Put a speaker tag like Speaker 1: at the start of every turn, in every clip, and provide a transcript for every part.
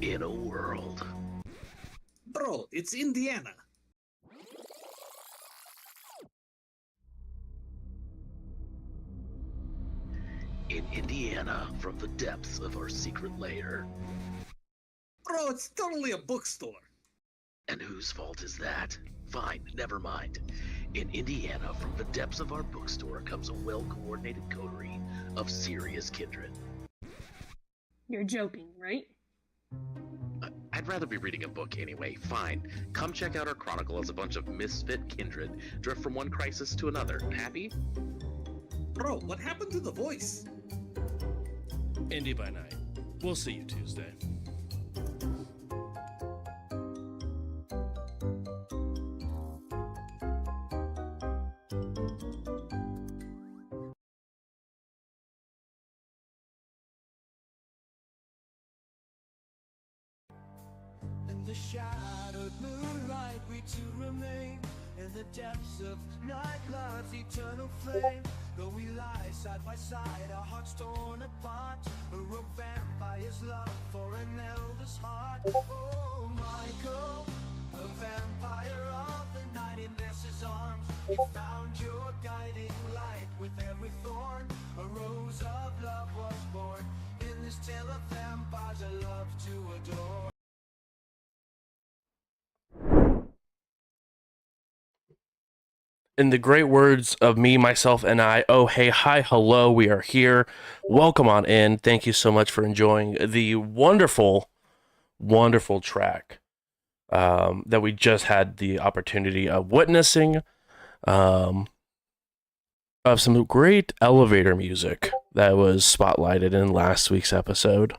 Speaker 1: in a world.
Speaker 2: Bro, it's Indiana.
Speaker 1: In Indiana, from the depths of our secret lair.
Speaker 2: Bro, it's totally a bookstore.
Speaker 1: And whose fault is that? Fine, never mind. In Indiana, from the depths of our bookstore comes a well-coordinated coterie of serious kindred.
Speaker 3: You're joking, right?
Speaker 1: I'd rather be reading a book anyway. Fine. Come check out our chronicle as a bunch of misfit kindred drift from one crisis to another. Happy?
Speaker 2: Bro, what happened to the voice?
Speaker 4: Indy by night. We'll see you Tuesday.
Speaker 5: In the shadowed moonlight, we two remain in the depths of night love's eternal flame. Though we lie side by side, our hearts torn apart, a rope vampire's love for an elder's heart. Oh, Michael, a vampire of the night in Ness's arms. You found your guiding light with every thorn. A rose of love was born in this tale of vampires I love to adore.
Speaker 4: In the great words of me, myself, and I, oh, hey, hi, hello, we are here. Welcome on in. Thank you so much for enjoying the wonderful, wonderful track that we just had the opportunity of witnessing, of some great elevator music that was spotlighted in last week's episode.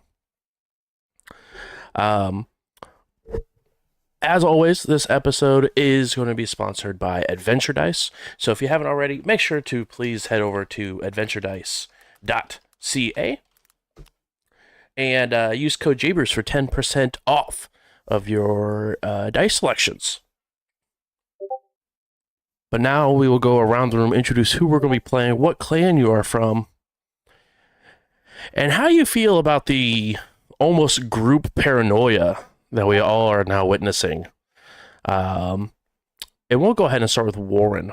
Speaker 4: As always, this episode is going to be sponsored by Adventure Dice. So if you haven't already, make sure to please head over to adventuredice.ca and use code JABERS for 10% off of your dice selections. But now we will go around the room, introduce who we're going to be playing, what clan you are from, and how you feel about the almost group paranoia that we all are now witnessing. And we'll go ahead and start with Warren.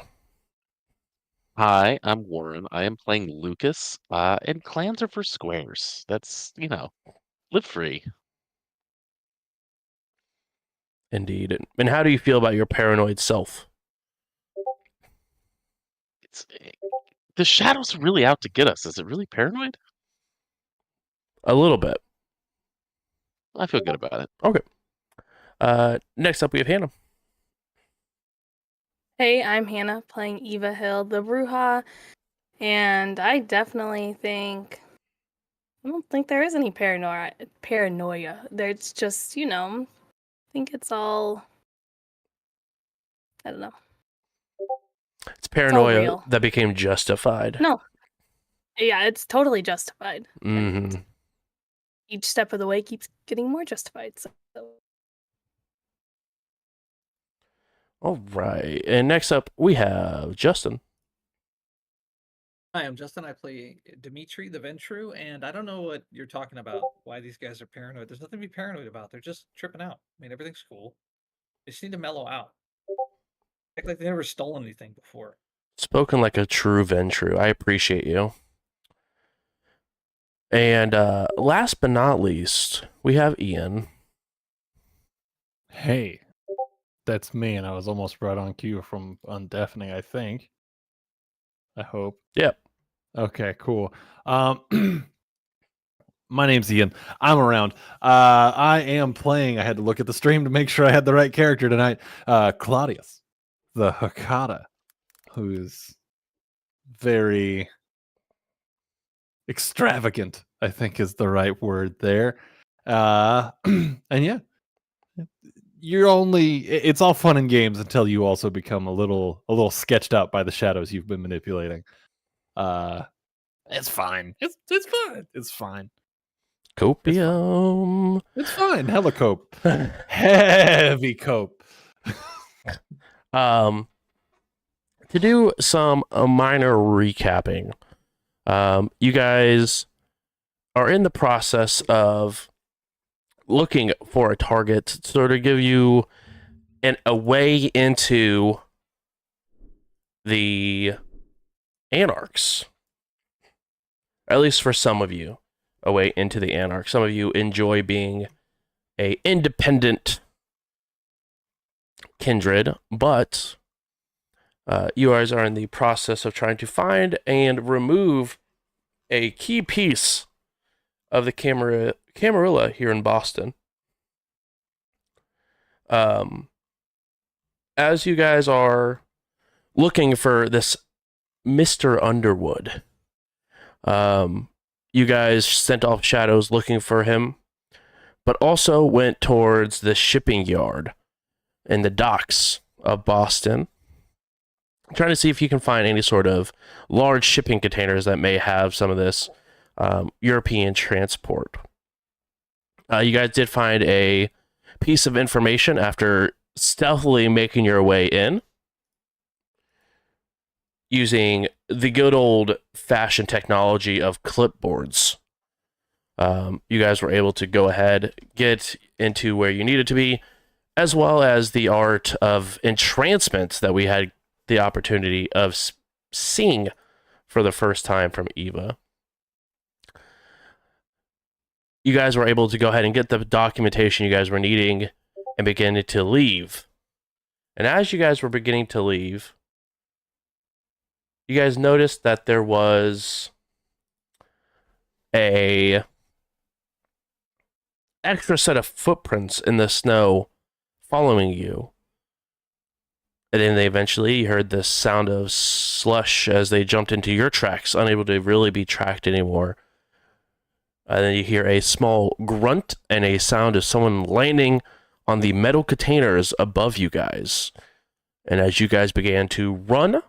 Speaker 1: Hi, I'm Warren. I am playing Lucas, and clans are for squares. That's, live free.
Speaker 4: Indeed. And how do you feel about your paranoid self?
Speaker 1: The shadow's really out to get us. Is it really paranoid?
Speaker 4: A little bit.
Speaker 1: I feel good about it.
Speaker 4: Okay. Next up, we have Hannah.
Speaker 3: Hey, I'm Hannah, playing Eva Hill, the Bruja, and I definitely think... I don't think there is any paranoia. There's just, I think it's all... I don't know.
Speaker 4: It's paranoia
Speaker 3: real.
Speaker 4: that became justified.
Speaker 3: No. Yeah, it's totally justified.
Speaker 4: Mm-hmm.
Speaker 3: Each step of the way keeps getting more justified. So.
Speaker 4: All right. And next up, we have Justin.
Speaker 2: Hi, I'm Justin. I play Dimitri the Ventru, and I don't know what you're talking about, why these guys are paranoid. There's nothing to be paranoid about. They're just tripping out. I mean, everything's cool. They just need to mellow out. Act like they never stolen anything before.
Speaker 4: Spoken like a true Ventru. I appreciate you. And last but not least, we have Ian.
Speaker 6: Hey, that's me, and I was almost right on cue from undeafening, I think. I hope.
Speaker 4: Yep.
Speaker 6: Okay, cool. My name's Ian. I'm around. I am playing. I had to look at the stream to make sure I had the right character tonight. Claudius, the Hakata, who's very extravagant, I think is the right word there. And yeah, it's all fun and games until you also become a little sketched out by the shadows you've been manipulating. It's fine. It's fine. It's fine.
Speaker 4: Copium.
Speaker 6: It's fine. Hella cope. Heavy cope.
Speaker 4: To do some minor recapping, you guys are in the process of looking for a target to sort of give you a way into the Anarchs. At least for some of you, a way into the Anarchs. Some of you enjoy being a independent kindred, but you guys are in the process of trying to find and remove a key piece of the Camarilla here in Boston. As you guys are looking for this Mr. Underwood, you guys sent off shadows looking for him, but also went towards the shipping yard in the docks of Boston, trying to see if you can find any sort of large shipping containers that may have some of this European transport. You guys did find a piece of information after stealthily making your way in, using the good old-fashioned technology of clipboards. You guys were able to go ahead, get into where you needed to be, as well as the art of entrancement that we had the opportunity of seeing for the first time from Eva. You guys were able to go ahead and get the documentation you guys were needing and begin to leave. And as you guys were beginning to leave, you guys noticed that there was a extra set of footprints in the snow following you. And then they eventually heard the sound of slush as they jumped into your tracks, unable to really be tracked anymore. And then you hear a small grunt and a sound of someone landing on the metal containers above you guys. And as you guys began to run,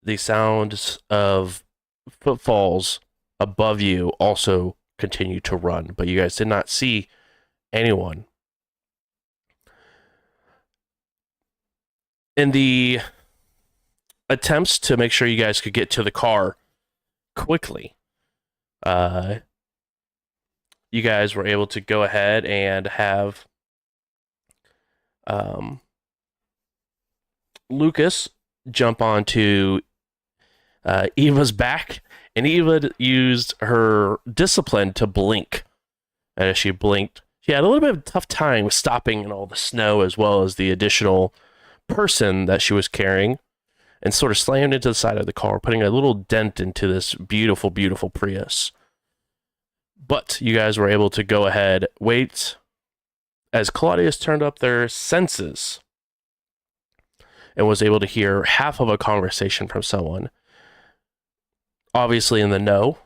Speaker 4: the sounds of footfalls above you also continued to run, but you guys did not see anyone. In the attempts to make sure you guys could get to the car quickly, you guys were able to go ahead and have Lucas jump onto Eva's back, and Eva used her discipline to blink. And as she blinked, she had a little bit of a tough time stopping in all the snow, as well as the additional person that she was carrying, and sort of slammed into the side of the car, putting a little dent into this beautiful, beautiful Prius. But you guys were able to go ahead, wait, as Claudius turned up their senses and was able to hear half of a conversation from someone, obviously in the know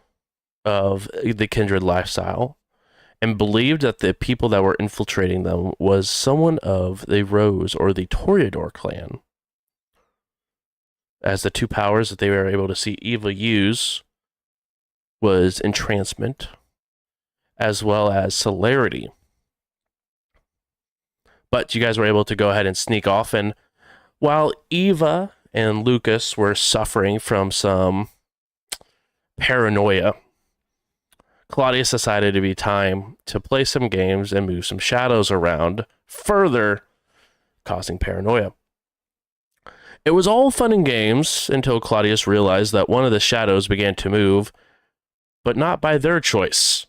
Speaker 4: of the kindred lifestyle, and believed that the people that were infiltrating them was someone of the Rose or the Toreador clan, as the two powers that they were able to see Eva use was entrancement as well as celerity. But you guys were able to go ahead and sneak off, and while Eva and Lucas were suffering from some paranoia, Claudius decided to be time to play some games and move some shadows around, further causing paranoia. It was all fun and games until Claudius realized that one of the shadows began to move, but not by their choice,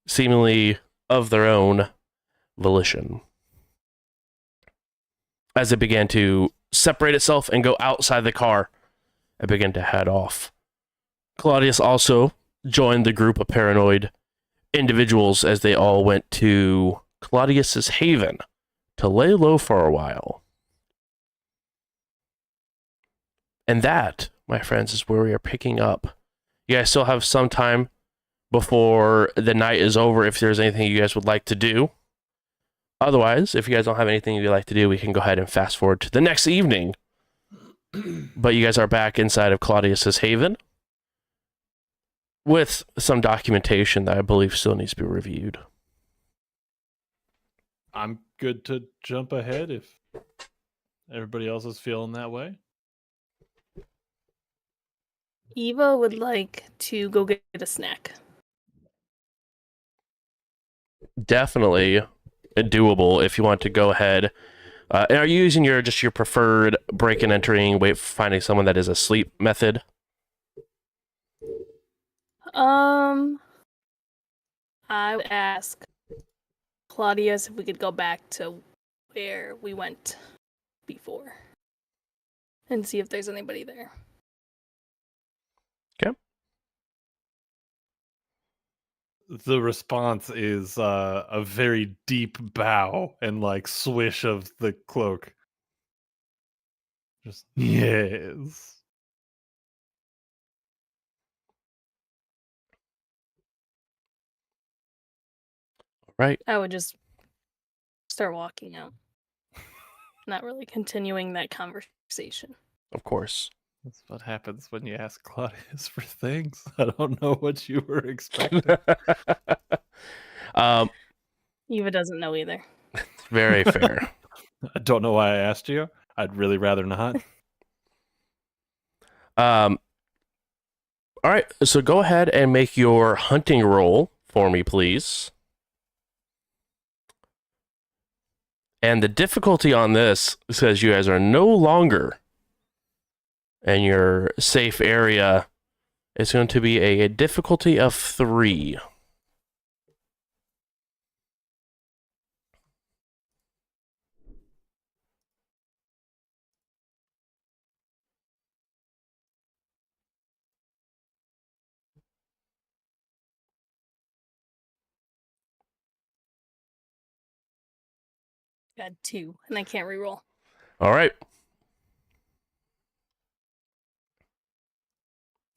Speaker 4: seemingly of their own volition. As it began to separate itself and go outside the car, it began to head off. Claudius also joined the group of paranoid individuals as they all went to Claudius's haven to lay low for a while. And that, my friends, is where we are picking up. You guys still have some time before the night is over if there's anything you guys would like to do. Otherwise, if you guys don't have anything you'd like to do, we can go ahead and fast forward to the next evening. But you guys are back inside of Claudius's haven with some documentation that I believe still needs to be reviewed.
Speaker 6: I'm good to jump ahead if everybody else is feeling that way.
Speaker 3: Eva would like to go get a snack.
Speaker 4: definitely doable if you want to go ahead. And are you using your preferred break and entering, finding someone that is asleep method?
Speaker 3: I would ask Claudius if we could go back to where we went before and see if there's anybody there.
Speaker 4: Okay.
Speaker 6: The response is a very deep bow and like swish of the cloak. Just yes.
Speaker 4: Right.
Speaker 3: I would just start walking out. Not really continuing that conversation.
Speaker 4: Of course.
Speaker 6: That's what happens when you ask Claudius for things. I don't know what you were expecting.
Speaker 3: Eva doesn't know either.
Speaker 4: Very fair.
Speaker 6: I don't know why I asked you. I'd really rather not.
Speaker 4: All right, so go ahead and make your hunting roll for me, please. And the difficulty on this says you guys are no longer in your safe area. It's going to be a difficulty of 3.
Speaker 3: Got 2, and I can't reroll.
Speaker 4: All right.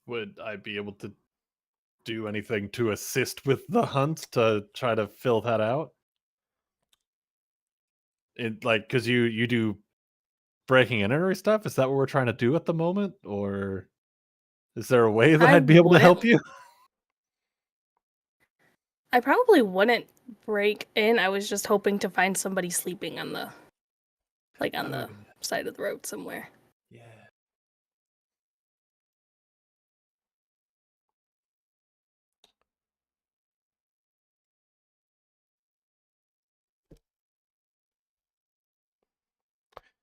Speaker 6: Would I be able to do anything to assist with the hunt to try to fill that out? It like because you do breaking and entering stuff. Is that what we're trying to do at the moment, or is there a way that
Speaker 3: I
Speaker 6: I'd be able to help
Speaker 3: wouldn't-
Speaker 6: you?
Speaker 3: I probably wouldn't break in. I was just hoping to find somebody sleeping on the side of the road somewhere.
Speaker 6: Yeah.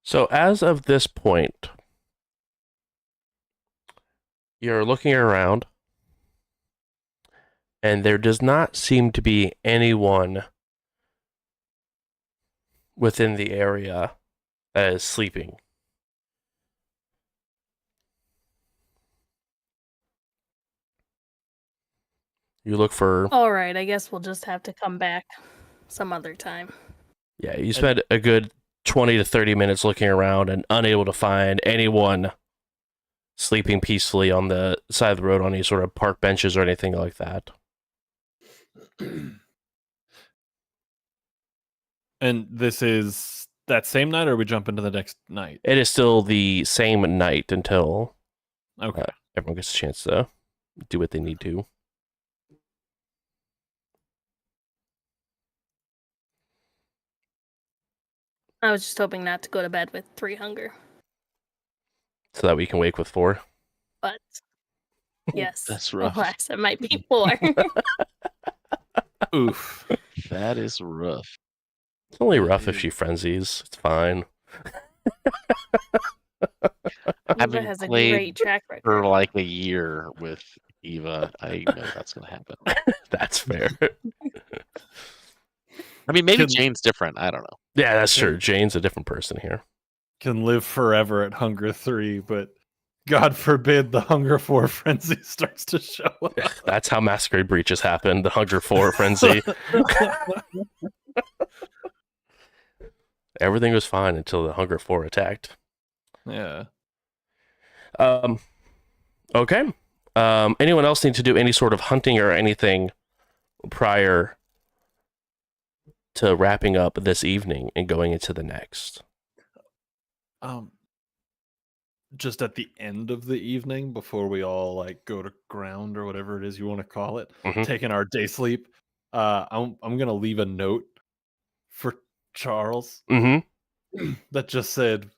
Speaker 4: So as of this point, you're looking around, and there does not seem to be anyone within the area that is sleeping. You look for...
Speaker 3: All right, I guess we'll just have to come back some other time.
Speaker 4: Yeah, you spend a good 20 to 30 minutes looking around and unable to find anyone sleeping peacefully on the side of the road on any sort of park benches or anything like that.
Speaker 6: And this is that same night, or we jump into the next night?
Speaker 4: It is still the same night until
Speaker 6: Okay.
Speaker 4: everyone gets a chance to do what they need to.
Speaker 3: I was just hoping not to go to bed with 3 hunger.
Speaker 4: So that we can wake with 4.
Speaker 3: But yes,
Speaker 7: That's rough.
Speaker 3: alas, it might be 4.
Speaker 6: Oof.
Speaker 7: That is rough.
Speaker 4: It's only rough if she frenzies. It's fine.
Speaker 3: Eva
Speaker 7: Having
Speaker 3: has a
Speaker 7: played
Speaker 3: great track record.
Speaker 7: For like a year with Eva, I know that's gonna happen.
Speaker 4: That's fair.
Speaker 7: I mean, maybe
Speaker 6: Can-
Speaker 7: Jane's different. I don't know.
Speaker 4: Yeah, that's true. Jane's a different person here.
Speaker 6: Can live forever at hunger 3, but God forbid the hunger 4 frenzy starts to show up.
Speaker 4: That's how Masquerade breaches happen. The Hunger 4 frenzy. Everything was fine until the Hunger 4 attacked.
Speaker 6: Yeah.
Speaker 4: Okay. Anyone else need to do any sort of hunting or anything prior to wrapping up this evening and going into the next?
Speaker 6: Just at the end of the evening, before we all like go to ground or whatever it is you want to call it,
Speaker 4: Mhm.
Speaker 6: taking our day sleep, I'm gonna leave a note for Charles
Speaker 4: Mm-hmm.
Speaker 6: that just said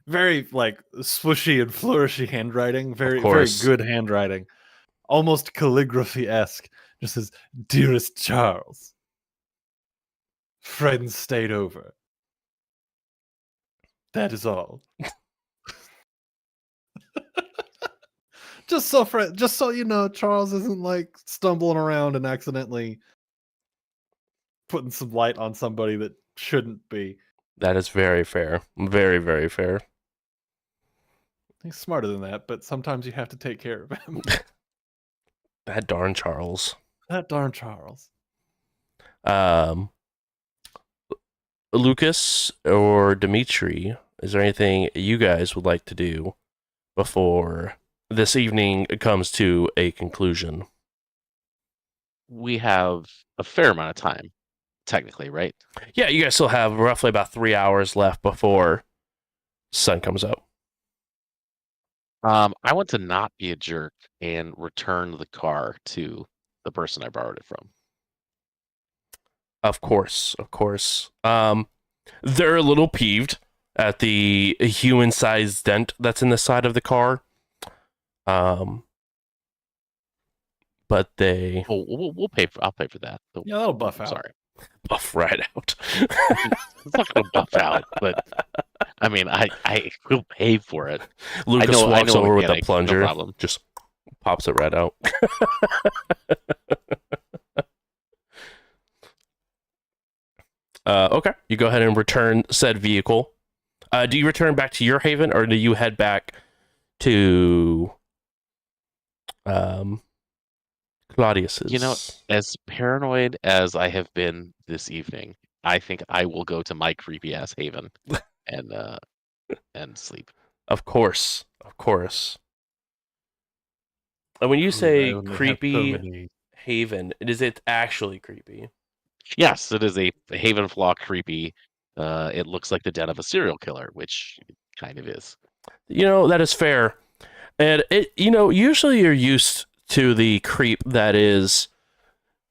Speaker 6: very like swooshy and flourishy handwriting, very
Speaker 4: course.
Speaker 6: good handwriting, almost calligraphy-esque. Just says, "Dearest Charles, friends stayed over. That is all." Just so you know, Charles isn't like stumbling around and accidentally putting some light on somebody that shouldn't be.
Speaker 4: That is very fair. Very, very fair.
Speaker 6: He's smarter than that, but sometimes you have to take care of him.
Speaker 4: That darn Charles.
Speaker 6: That darn Charles.
Speaker 4: Lucas or Dimitri, is there anything you guys would like to do before this evening comes to a conclusion?
Speaker 7: We have a fair amount of time, technically, right?
Speaker 4: Yeah, you guys still have roughly about 3 hours left before sun comes up.
Speaker 7: I want to not be a jerk and return the car to the person I borrowed it from.
Speaker 4: Of course, of course. They're a little peeved at the human-sized dent that's in the side of the car. But they
Speaker 7: We'll pay for. I'll pay for that.
Speaker 6: Yeah, that'll buff out.
Speaker 7: Sorry,
Speaker 4: buff right out.
Speaker 7: it's not going to buff out, but I mean, I will pay for it.
Speaker 4: Lucas walks over with a
Speaker 7: mechanics, no
Speaker 4: plunger,
Speaker 7: problem.
Speaker 4: just pops it right out. Okay, you go ahead and return said vehicle. Do you return back to your haven, or do you head back to Claudius's?
Speaker 7: You know, as paranoid as I have been this evening, I think I will go to my creepy ass haven and sleep.
Speaker 4: Of course, of course. And when you say creepy haven, is it actually creepy?
Speaker 7: Yes, it is a haven flock creepy. It looks like the den of a serial killer, which it kind of is.
Speaker 4: You know, that is fair. And usually you're used to the creep that is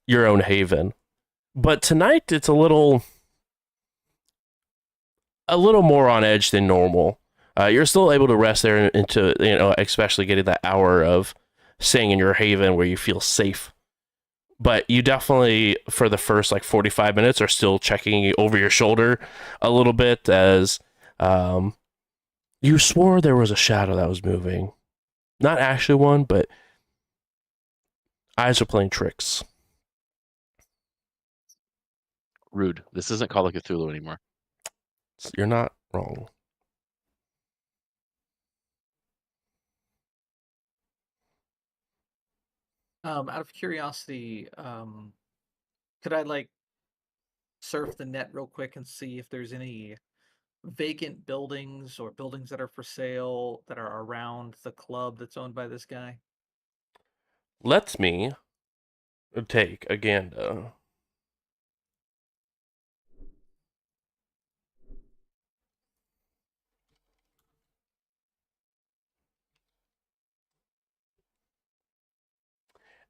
Speaker 4: your own haven. But tonight it's a little more on edge than normal. You're still able to rest there into, especially getting that hour of staying in your haven where you feel safe. But you definitely, for the first 45 minutes, are still checking over your shoulder a little bit as you swore there was a shadow that was moving. Not actually one, but eyes are playing tricks.
Speaker 7: Rude. This isn't Call of Cthulhu anymore.
Speaker 4: You're not wrong.
Speaker 2: Out of curiosity, could I surf the net real quick and see if there's any vacant buildings or buildings that are for sale that are around the club that's owned by this guy?
Speaker 4: Let me take a gander.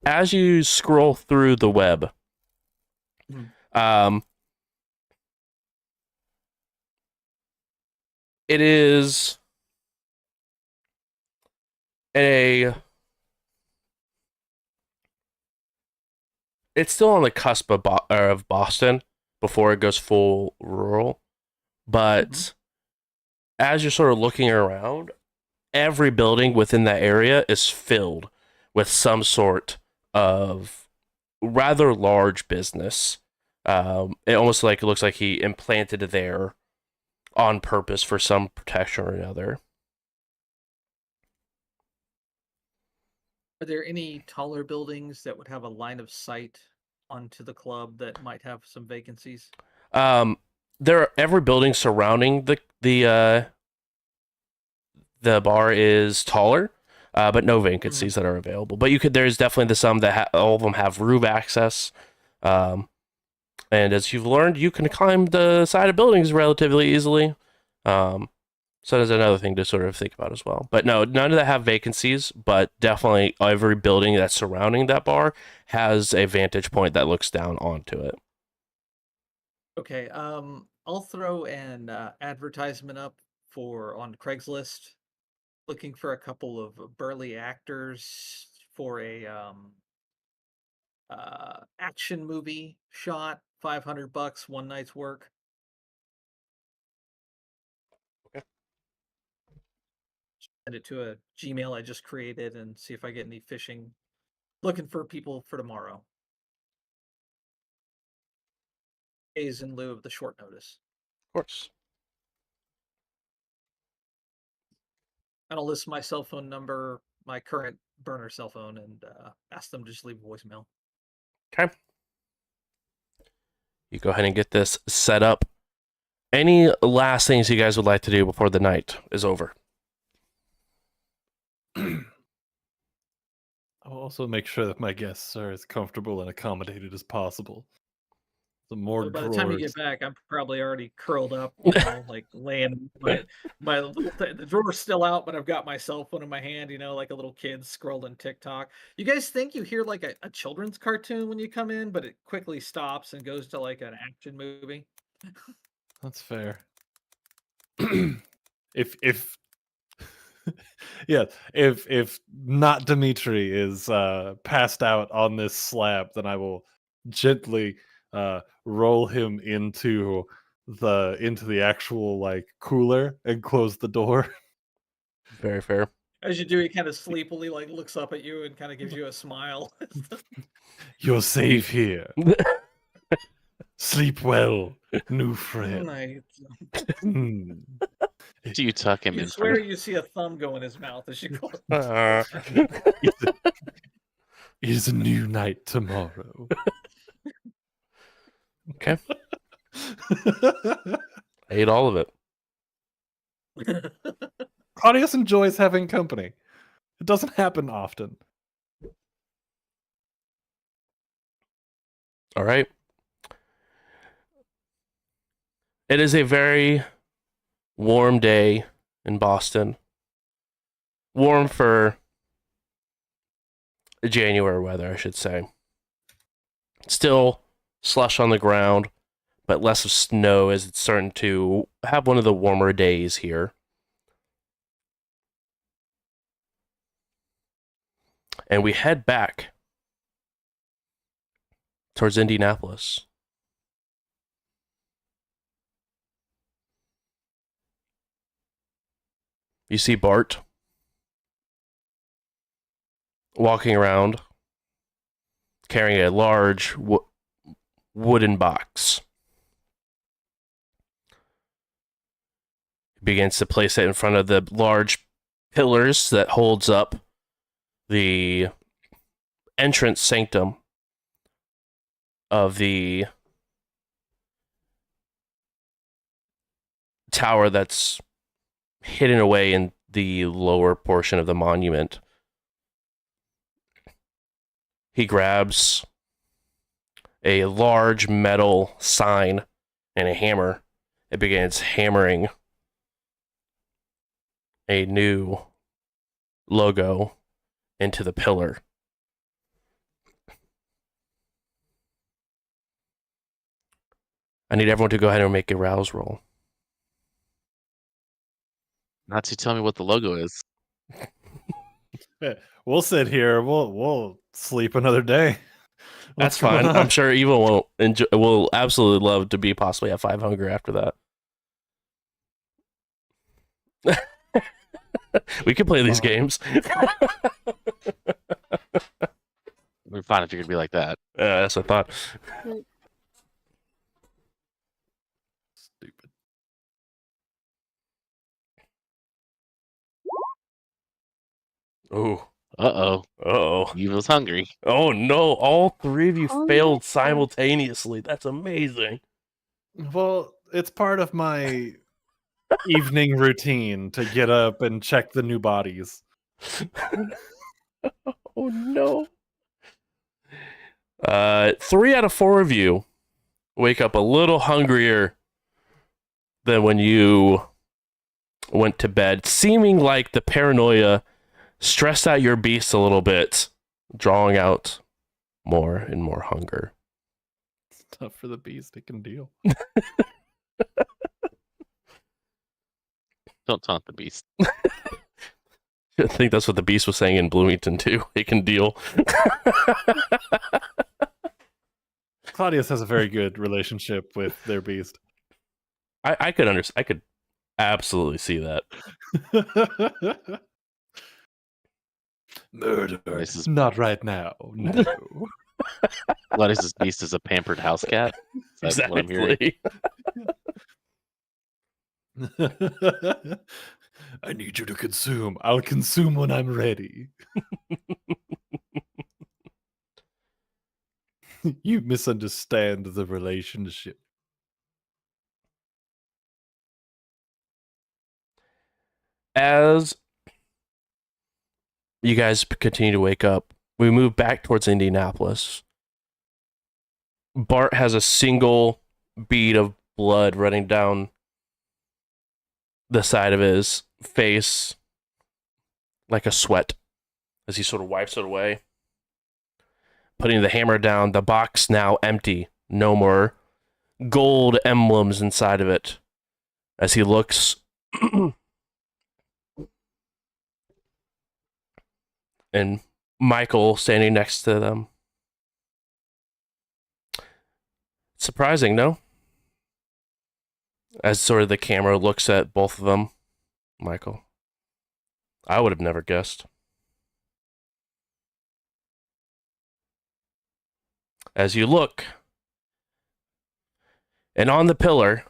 Speaker 4: As you scroll through the web, it is it's still on the cusp of Boston before it goes full rural, but as you're sort of looking around, every building within that area is filled with some sort of rather large business. It almost looks like he implanted it there on purpose for some protection or another.
Speaker 2: Are there any taller buildings that would have a line of sight onto the club that might have some vacancies?
Speaker 4: Every building surrounding the bar is taller, but no vacancies that are available. But there's definitely some that all of them have roof access. And as you've learned, you can climb the side of buildings relatively easily. So there's another thing to sort of think about as well. But no, none of that have vacancies, but definitely every building that's surrounding that bar has a vantage point that looks down onto it.
Speaker 2: Okay, I'll throw an advertisement up on Craigslist, looking for a couple of burly actors for a action movie shot, $500, one night's work.
Speaker 4: Okay.
Speaker 2: Send it to a Gmail I just created and see if I get any phishing. Looking for people for tomorrow. Pays in lieu of the short notice.
Speaker 4: Of course.
Speaker 2: And I'll list my cell phone number, my current burner cell phone, and ask them to just leave a voicemail.
Speaker 4: Okay. You go ahead and get this set up. Any last things you guys would like to do before the night is over?
Speaker 6: I'll also make sure that my guests are as comfortable and accommodated as possible. The more
Speaker 2: So by the time you
Speaker 6: drawers.
Speaker 2: get back, I'm probably already curled up, like laying my little the drawer's still out, but I've got my cell phone in my hand, like a little kid scrolling TikTok. You guys think you hear like a children's cartoon when you come in, but it quickly stops and goes to like an action movie.
Speaker 6: That's fair. if yeah, if not Dimitri is passed out on this slab, then I will gently roll him into the actual like cooler and close the door.
Speaker 4: Very fair.
Speaker 2: As you do, he kind of sleepily like looks up at you and kind of gives you a smile.
Speaker 6: You're safe here. Sleep well, new friend.
Speaker 2: Night.
Speaker 6: Hmm.
Speaker 7: Do you tuck him
Speaker 2: You
Speaker 7: in
Speaker 2: swear
Speaker 7: front
Speaker 2: you see a thumb go in his mouth as you go.
Speaker 6: It is a new night tomorrow.
Speaker 4: Okay. I ate all of it.
Speaker 6: Claudius enjoys having company. It doesn't happen often.
Speaker 4: All right. It is a very warm day in Boston. Warm for January weather, I should say. Still slush on the ground, but less of snow as it's starting to have one of the warmer days here. And we head back towards Indianapolis. You see Bart walking around carrying a large wooden box. He begins to place it in front of the large pillars that holds up the entrance sanctum of the tower that's hidden away in the lower portion of the monument. He grabs a large metal sign and a hammer and begins hammering a new logo into the pillar. I need everyone to go ahead and make a rouse roll.
Speaker 7: Not to tell me what the logo is.
Speaker 6: We'll sit here. We'll sleep another day.
Speaker 4: That's
Speaker 6: What's going
Speaker 4: fine.
Speaker 6: on?
Speaker 4: I'm sure Eva won't enjoy. Will absolutely love to be possibly have 5 hunger after that. We can play these games.
Speaker 7: We're fine if you're gonna be like that.
Speaker 4: Yeah, that's what I thought.
Speaker 6: Stupid.
Speaker 4: Oh,
Speaker 7: Uh-oh.
Speaker 4: oh,
Speaker 7: Evil's hungry.
Speaker 4: oh no! All 3 of you
Speaker 3: Oh,
Speaker 4: failed
Speaker 3: no.
Speaker 4: simultaneously. That's amazing.
Speaker 6: Well, it's part of my evening routine to get up and check the new bodies.
Speaker 4: Oh no! 3 out of 4 of you wake up a little hungrier than when you went to bed, seeming like the paranoia stressed out your beast a little bit, drawing out more and more hunger.
Speaker 6: It's tough for the beast. It can deal.
Speaker 7: Don't taunt the beast.
Speaker 4: I think that's what the beast was saying in Bloomington too. It can deal.
Speaker 6: Claudius has a very good relationship with their beast.
Speaker 4: I could understand. I could absolutely see that.
Speaker 6: Murder.
Speaker 7: This is-
Speaker 6: Not right now. No.
Speaker 7: Gladius's beast is a pampered house cat. Is that what I'm hearing?
Speaker 6: I need you to consume. I'll consume when I'm ready. You misunderstand the relationship.
Speaker 4: As you guys continue to wake up, we move back towards Indianapolis. Bart has a single bead of blood running down the side of his face like a sweat as he sort of wipes it away. Putting the hammer down, the box now empty. No more gold emblems inside of it. As he looks and Michael standing next to them. Surprising, no? As sort of the camera looks at both of them. Michael. I would have never guessed. As you look, and on the pillar,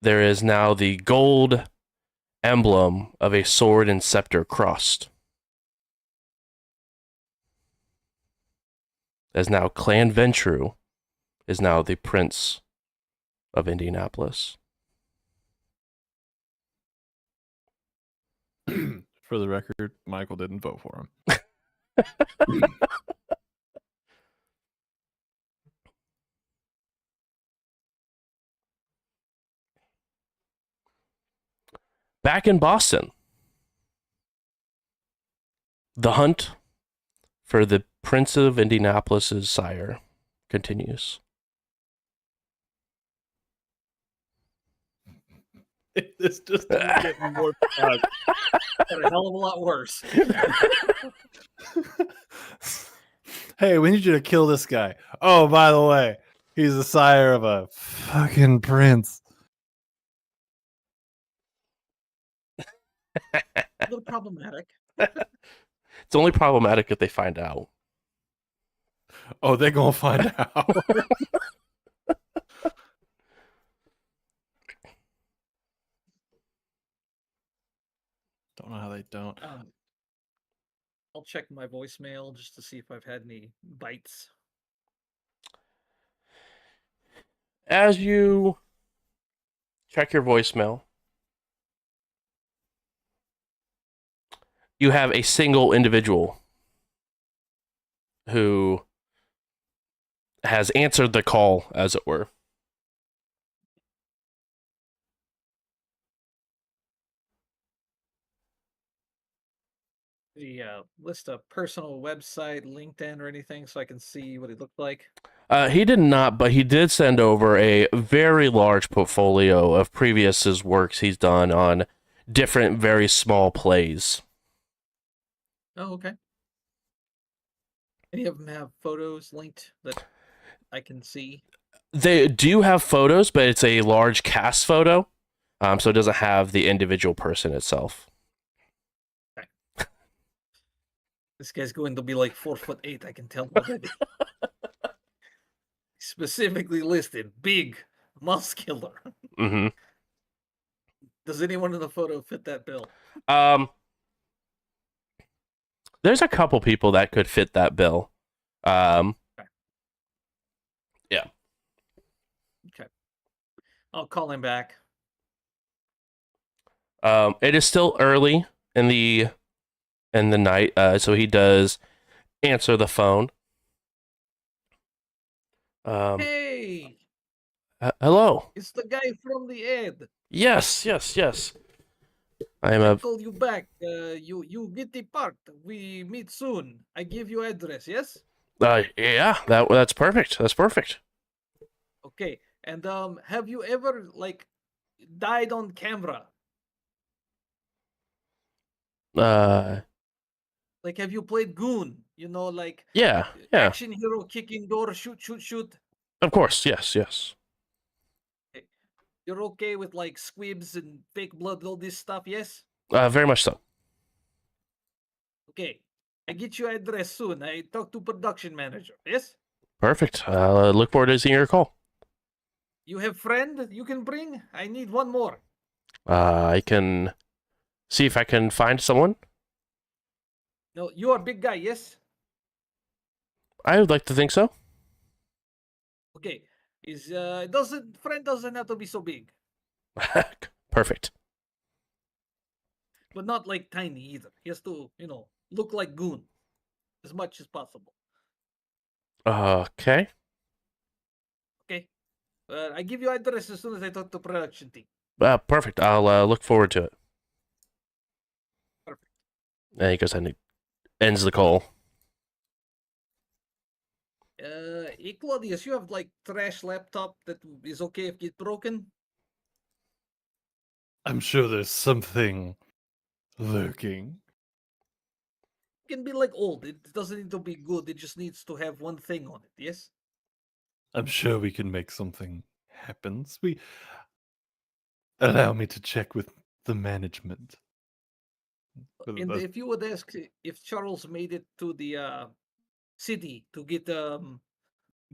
Speaker 4: there is now the gold emblem of a sword and scepter crossed. As now Clan Ventru is now the Prince of Indianapolis.
Speaker 6: For the record, Michael didn't vote for him.
Speaker 4: Back in Boston, the hunt for the Prince of Indianapolis's sire continues.
Speaker 6: This just doesn't get more fun.
Speaker 2: Got a hell of a lot worse.
Speaker 6: Hey, we need you to kill this guy. Oh, by the way, he's the sire of a fucking prince.
Speaker 2: A little problematic.
Speaker 4: It's only problematic if they find out.
Speaker 6: Oh, they're gonna find out. Don't know how they don't.
Speaker 2: I'll check my voicemail just to see if I've had any bites.
Speaker 4: As you check your voicemail, you have a single individual who has answered the call, as it were.
Speaker 2: The list a personal website, LinkedIn, or anything, so I can see what it looked like.
Speaker 4: He did not, but he did send over a very large portfolio of previous works he's done on different, very small plays.
Speaker 2: Oh, okay. Any of them have photos linked that I can see?
Speaker 4: They do have photos, but it's a large cast photo, so it doesn't have the individual person itself.
Speaker 2: This guy's going to be like 4'8", I can tell already. Specifically listed, big, muscular.
Speaker 4: Mm-hmm.
Speaker 2: Does anyone in the photo fit that bill?
Speaker 4: There's a couple people that could fit that bill. Yeah.
Speaker 2: Okay. I'll call him back.
Speaker 4: It is still early in the night, so he does answer the phone.
Speaker 2: Hey,
Speaker 4: Hello.
Speaker 2: it's the guy from the ad.
Speaker 4: Yes. I am
Speaker 2: Call you back. You get the part. We meet soon. I give you address. Yes.
Speaker 4: yeah. That's perfect. That's perfect.
Speaker 2: Okay. And have you ever died on camera? Like, have you played Goon? You know, like
Speaker 4: Yeah, yeah.
Speaker 2: action hero kicking door, shoot, shoot, shoot.
Speaker 4: Of course, yes, yes.
Speaker 2: You're okay with like squibs and fake blood, all this stuff, yes?
Speaker 4: Very much so.
Speaker 2: Okay. I get you address soon. I talk to production manager, yes?
Speaker 4: Perfect. Look forward to seeing your call.
Speaker 2: You have friend you can bring? I need one more.
Speaker 4: I can see if I can find someone.
Speaker 2: No, you are big guy, yes?
Speaker 4: I would like to think so.
Speaker 2: Okay. Friend doesn't have to be so big,
Speaker 4: Perfect.
Speaker 2: but not like tiny either. He has to, look like Goon as much as possible.
Speaker 4: Okay.
Speaker 2: Okay. I give you address as soon as I talk to production team.
Speaker 4: Perfect. I'll look forward to it.
Speaker 2: Perfect.
Speaker 4: And he goes ahead and ends the call.
Speaker 2: Hey Claudius, you have like trash laptop that is okay if get broken?
Speaker 6: I'm sure there's something lurking.
Speaker 2: It can be like old. It doesn't need to be good. It just needs to have one thing on it. Yes.
Speaker 6: I'm sure we can make something happen. Allow me to check with the management.
Speaker 2: And if you would ask if Charles made it to the city to get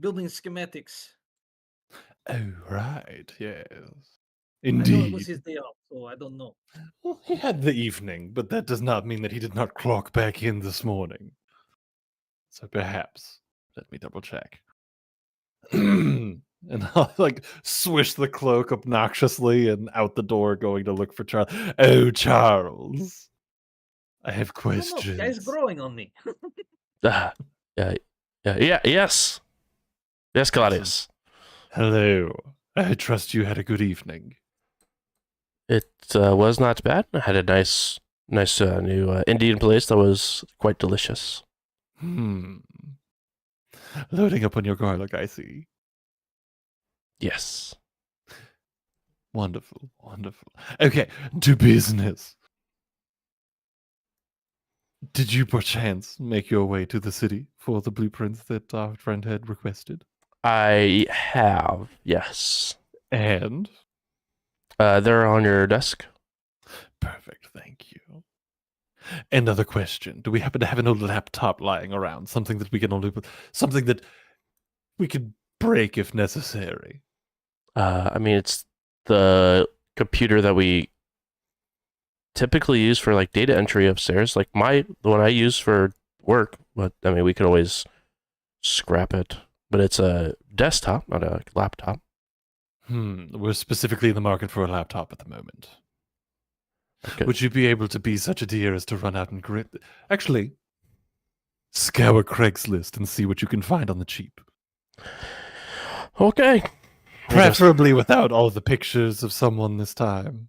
Speaker 2: building schematics.
Speaker 6: Oh, right, yes.
Speaker 2: I know it was
Speaker 6: Indeed.
Speaker 2: his day off, so I don't know.
Speaker 6: Well, he had the evening, but that does not mean that he did not clock back in this morning. So perhaps, let me double check. And I'll like swish the cloak obnoxiously and out the door going to look for Charles. Oh, Charles. I have
Speaker 2: I don't know.
Speaker 6: questions.
Speaker 2: Guy's growing on me.
Speaker 4: Yeah. Yes. Yes, Claudius.
Speaker 6: Hello. I trust you had a good evening.
Speaker 4: It was not bad. I had a nice new Indian place that was quite delicious.
Speaker 6: Loading up on your garlic, I see.
Speaker 4: Yes.
Speaker 6: Wonderful, wonderful. Okay, to business. Did you perchance make your way to the city for the blueprints that our friend had requested?
Speaker 4: I have, yes.
Speaker 6: And?
Speaker 4: They're on your desk.
Speaker 6: Perfect, thank you. Another question. Do we happen to have an old laptop lying around? Something that we could break if necessary.
Speaker 4: I mean, it's the computer that we typically use for like data entry upstairs. Like the one I use for work, but I mean, we could always scrap it. But it's a desktop, not a laptop.
Speaker 6: We're specifically in the market for a laptop at the moment.
Speaker 4: Okay.
Speaker 6: Would you be able to be such a dear as to run out and actually scour Craigslist and see what you can find on the cheap?
Speaker 4: Okay.
Speaker 6: Preferably without all the pictures of someone this time.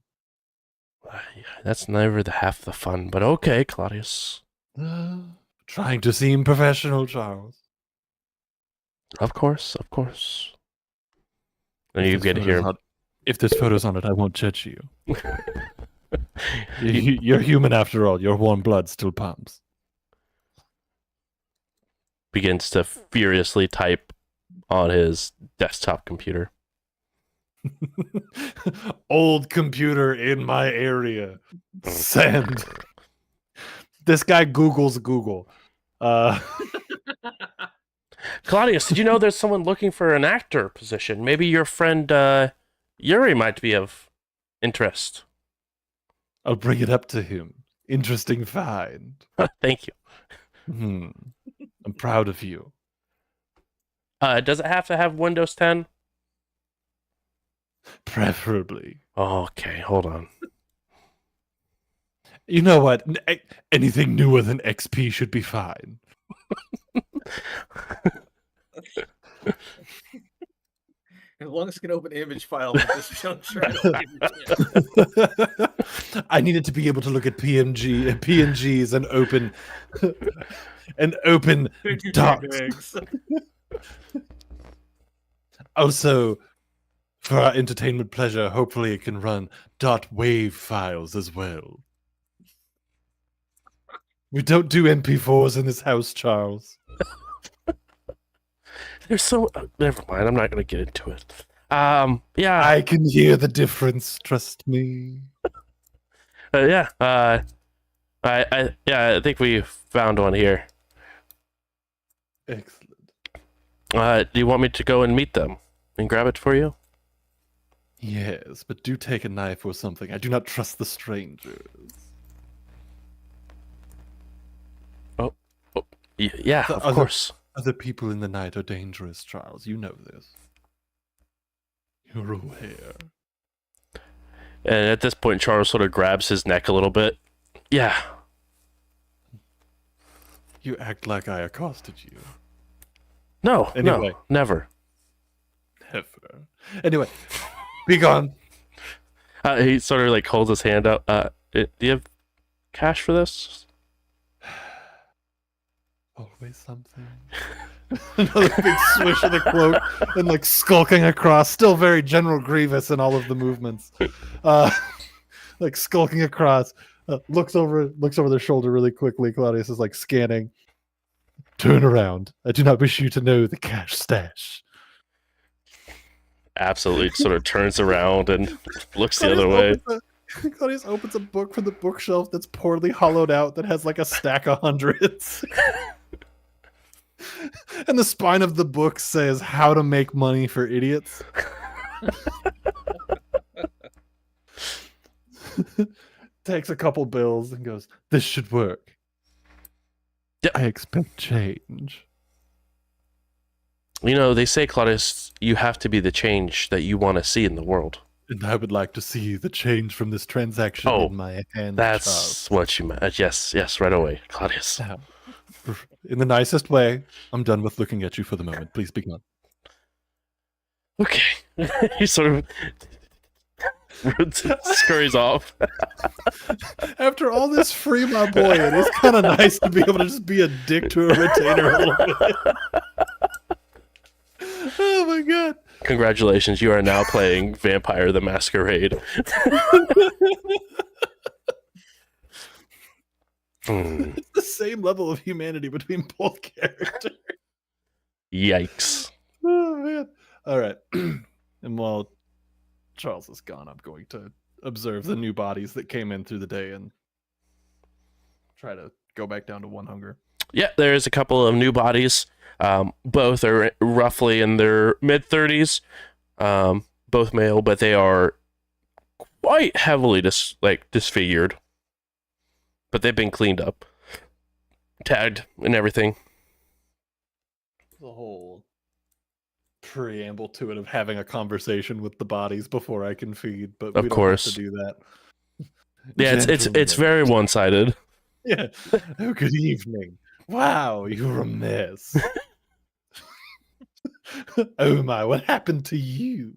Speaker 4: That's never half the fun, but okay, Claudius.
Speaker 6: Trying to seem professional, Charles.
Speaker 4: Of course. And you get here.
Speaker 6: If there's photos on it, I won't judge you. You're human after all. Your warm blood still pumps.
Speaker 4: Begins to furiously type on his desktop computer.
Speaker 6: Old computer in my area. Send. This guy Googles Google.
Speaker 4: Claudius, did you know there's someone looking for an actor position? Maybe your friend Yuri might be of interest.
Speaker 6: I'll bring it up to him. Interesting find.
Speaker 4: Thank you.
Speaker 6: I'm proud of you.
Speaker 4: Does it have to have Windows 10?
Speaker 6: Preferably.
Speaker 4: Okay, hold on.
Speaker 6: You know what? Anything newer than XP should be fine.
Speaker 2: As long as it can open image file at this juncture, I don't give a shit.
Speaker 6: I needed to be able to look at PNGs and open docs. Also, for our entertainment pleasure, hopefully it can run .wav files as well. We don't do MP4s in this house, Charles.
Speaker 4: There's so never mind. I'm not gonna get into it. Yeah.
Speaker 6: I can hear the difference. Trust me.
Speaker 4: Yeah. I think we found one here.
Speaker 6: Excellent.
Speaker 4: Do you want me to go and meet them and grab it for you?
Speaker 6: Yes, but do take a knife or something. I do not trust the strangers.
Speaker 4: Yeah,
Speaker 6: The
Speaker 4: of
Speaker 6: other-
Speaker 4: course.
Speaker 6: Other people in the night are dangerous, Charles. You know this. You're aware.
Speaker 4: And at this point, Charles sort of grabs his neck a little bit. Yeah.
Speaker 6: You act like I accosted you.
Speaker 4: No.
Speaker 6: Anyway.
Speaker 4: No. Never.
Speaker 6: Never. Anyway, be gone.
Speaker 4: He sort of like holds his hand out. Do you have cash for this?
Speaker 6: Always something. Another big swish of the cloak and like skulking across, still very General Grievous in all of the movements. Like skulking across, looks over their shoulder really quickly. Claudius is like scanning. Turn around. I do not wish you to know the cash stash.
Speaker 4: Absolutely. Sort of turns around and looks the
Speaker 6: Claudius
Speaker 4: other way.
Speaker 6: Claudius opens a book from the bookshelf that's poorly hollowed out that has like a stack of hundreds. And the spine of the book says how to make money for idiots. Takes a couple bills and goes, this should work.
Speaker 4: Yeah.
Speaker 6: I expect change.
Speaker 4: You know, they say, Claudius, you have to be the change that you want to see in the world.
Speaker 6: And I would like to see the change from this transaction
Speaker 4: Oh,
Speaker 6: in my hand.
Speaker 4: That's what you meant. Yes, right away, Claudius.
Speaker 6: Now, in the nicest way, I'm done with looking at you for the moment. Please be gone.
Speaker 4: Okay. He sort of scurries off.
Speaker 6: After all this free my boy, it is kind of nice to be able to just be a dick to a retainer a little bit. Oh my god.
Speaker 4: Congratulations, you are now playing Vampire the Masquerade.
Speaker 6: It's the same level of humanity between both characters.
Speaker 4: Yikes.
Speaker 6: Oh man. All right. And while Charles is gone, I'm going to observe the new bodies that came in through the day and try to go back down to one hunger.
Speaker 4: Yeah, there's a couple of new bodies. Both are roughly in their mid-30s. Both male, but they are quite heavily disfigured. But they've been cleaned up, tagged, and everything.
Speaker 6: The whole preamble to it of having a conversation with the bodies before I can feed, but
Speaker 4: Of
Speaker 6: we don't
Speaker 4: course.
Speaker 6: have to do that.
Speaker 4: Yeah, it's very one-sided.
Speaker 6: Yeah. Oh, good evening. Wow, you're a mess. Oh my, what happened to you?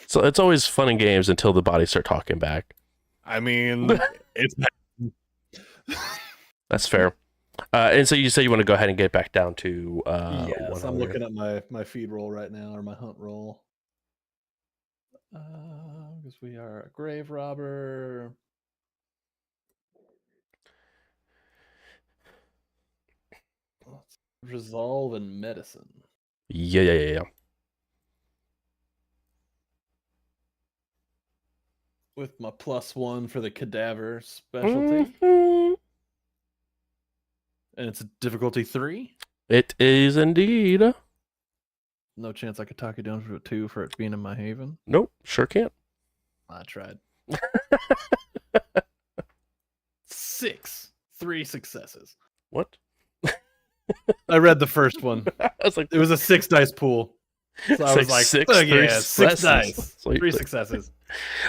Speaker 4: So it's always fun and games until the bodies start talking back.
Speaker 6: I mean, it's
Speaker 4: That's fair. And so you say you want to go ahead and get back down to
Speaker 6: yes. I'm looking at my feed roll right now, or my hunt roll. Because we are a grave robber. Resolve and medicine.
Speaker 4: Yeah.
Speaker 6: With my +1 for the cadaver specialty.
Speaker 4: Mhm.
Speaker 6: And it's a difficulty 3.
Speaker 4: It is indeed.
Speaker 6: No chance I could talk it down to a 2 for it being in my haven.
Speaker 4: Nope, sure can't.
Speaker 6: I tried. 6. 3 successes.
Speaker 4: What?
Speaker 6: I read the first one.
Speaker 4: I was like,
Speaker 6: It was a 6 dice pool. So I was like,
Speaker 4: six,
Speaker 6: oh,
Speaker 4: three
Speaker 6: yeah, 6
Speaker 4: successes.
Speaker 6: dice.
Speaker 4: Sweet.
Speaker 6: 3 successes.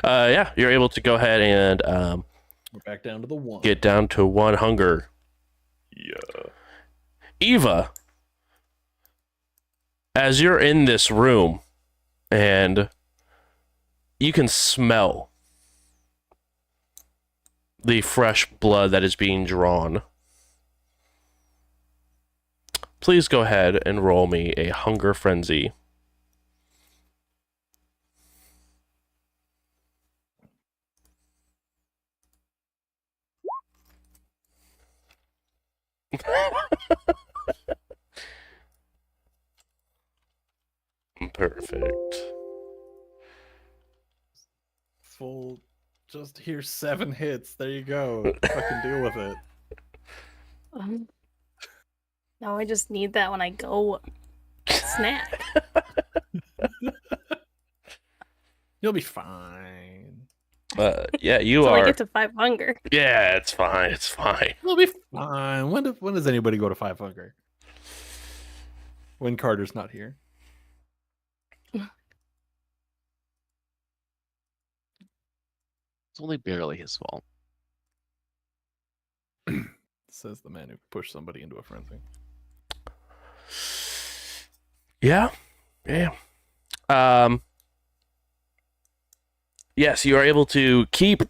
Speaker 4: Yeah, you're able to go ahead and
Speaker 6: We're back down to the 1.
Speaker 4: get down to 1 hunger.
Speaker 6: Yeah.
Speaker 4: Eva, as you're in this room and you can smell the fresh blood that is being drawn, please go ahead and roll me a hunger frenzy. Perfect.
Speaker 6: Full. Just here's 7 hits. There you go. Fucking deal with it.
Speaker 3: Um, Now I just need that when I go snack.
Speaker 6: You'll be fine.
Speaker 4: Yeah, you
Speaker 3: Till I
Speaker 4: are.
Speaker 3: get to 5 hunger.
Speaker 4: Yeah, it's fine. It's fine.
Speaker 6: You'll be fine. When does anybody go to 5 hunger? When Carter's not here.
Speaker 7: It's only barely his fault.
Speaker 6: Says the man who pushed somebody into a frenzy.
Speaker 4: Yeah. Yeah. Yes, you are able to keep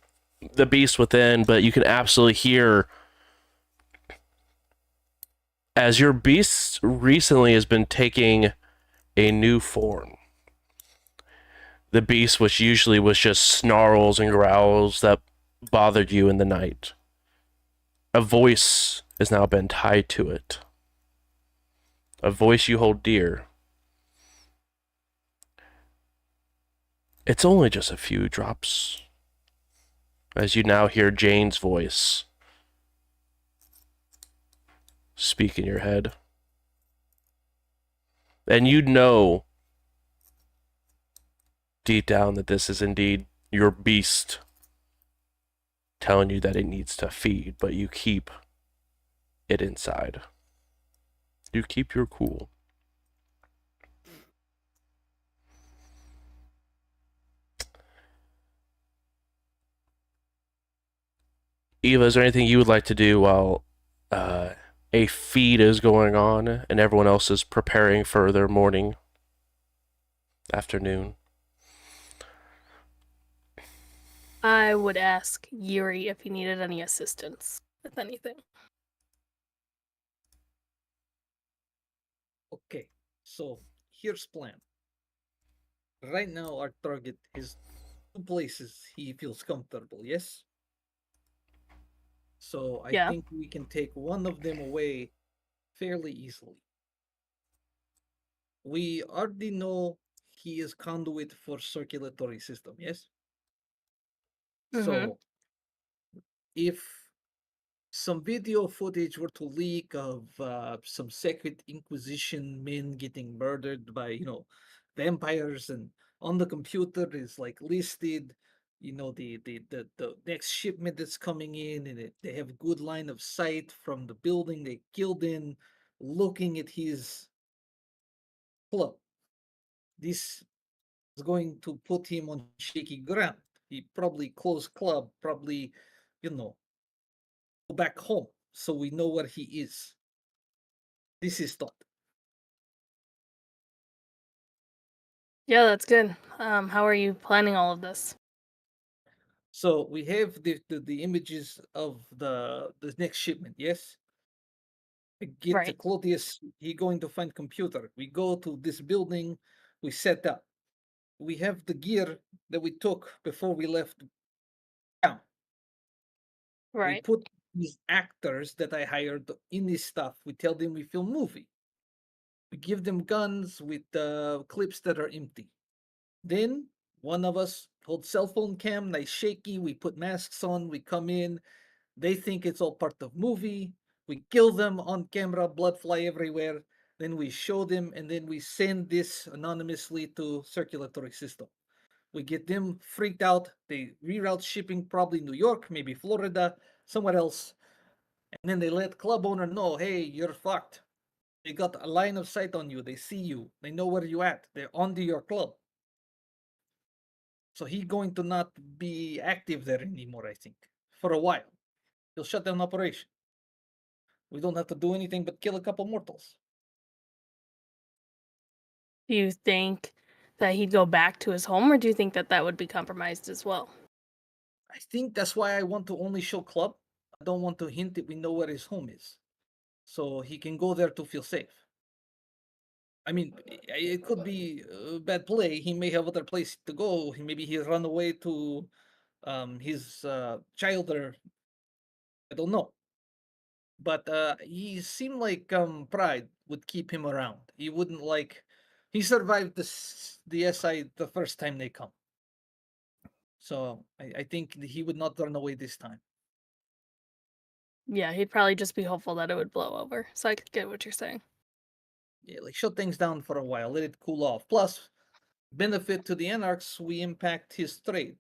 Speaker 4: the beast within, but you can absolutely hear as your beast recently has been taking a new form. The beast, which usually was just snarls and growls that bothered you in the night, a voice has now been tied to it. A voice you hold dear. It's only just a few drops. As you now hear Jane's voice speak in your head. And you know deep down that this is indeed your beast telling you that it needs to feed, but you keep it inside. You keep your cool. Eva, is there anything you would like to do while a feed is going on and everyone else is preparing for their morning, afternoon?
Speaker 3: I would ask Yuri if he needed any assistance with anything.
Speaker 2: Okay, so here's plan. Right now, our target is 2 places he feels comfortable, yes? So I
Speaker 3: Yeah.
Speaker 2: think we can take one of them away fairly easily. We already know he is conduit for circulatory system, yes? So if some video footage were to leak of some secret Inquisition men getting murdered by, vampires, and on the computer is like listed, the next shipment that's coming in, and they have good line of sight from the building they killed in, looking at his club. This is going to put him on shaky ground. He probably close club, probably, go back home, so we know where he is. This is thought.
Speaker 3: Yeah, that's good. How are you planning all of this?
Speaker 2: So we have the images of the next shipment. Yes, we get to
Speaker 3: Right.
Speaker 2: Clodius. He going to find computer. We go to this building. We set up. We have the gear that we took before we left town. We
Speaker 3: Right.
Speaker 2: put these actors that I hired in this stuff. We tell them we film movie. We give them guns with clips that are empty. Then one of us holds cell phone cam, nice shaky. We put masks on. We come in. They think it's all part of movie. We kill them on camera, blood fly everywhere. Then we show them, and then we send this anonymously to circulatory system. We get them freaked out. They reroute shipping, probably New York, maybe Florida, somewhere else. And then they let club owner know, hey, you're fucked. They got a line of sight on you. They see you. They know where you at. They're onto your club. So he going to not be active there anymore, I think, for a while. He'll shut down operation. We don't have to do anything but kill a couple mortals.
Speaker 3: Do you think that he'd go back to his home, or do you think that that would be compromised as well?
Speaker 2: I think that's why I want to only show club. I don't want to hint that we know where his home is. So he can go there to feel safe. I mean, it could be a bad play. He may have other place to go. Maybe he run away to his child, or I don't know. But he seemed like pride would keep him around. He wouldn't like he survived the SI the first time they come. So I think he would not run away this time.
Speaker 3: Yeah, he'd probably just be hopeful that it would blow over. So I could get what you're saying.
Speaker 2: Yeah, like shut things down for a while, let it cool off. Plus, benefit to the Anarchs, we impact his trade.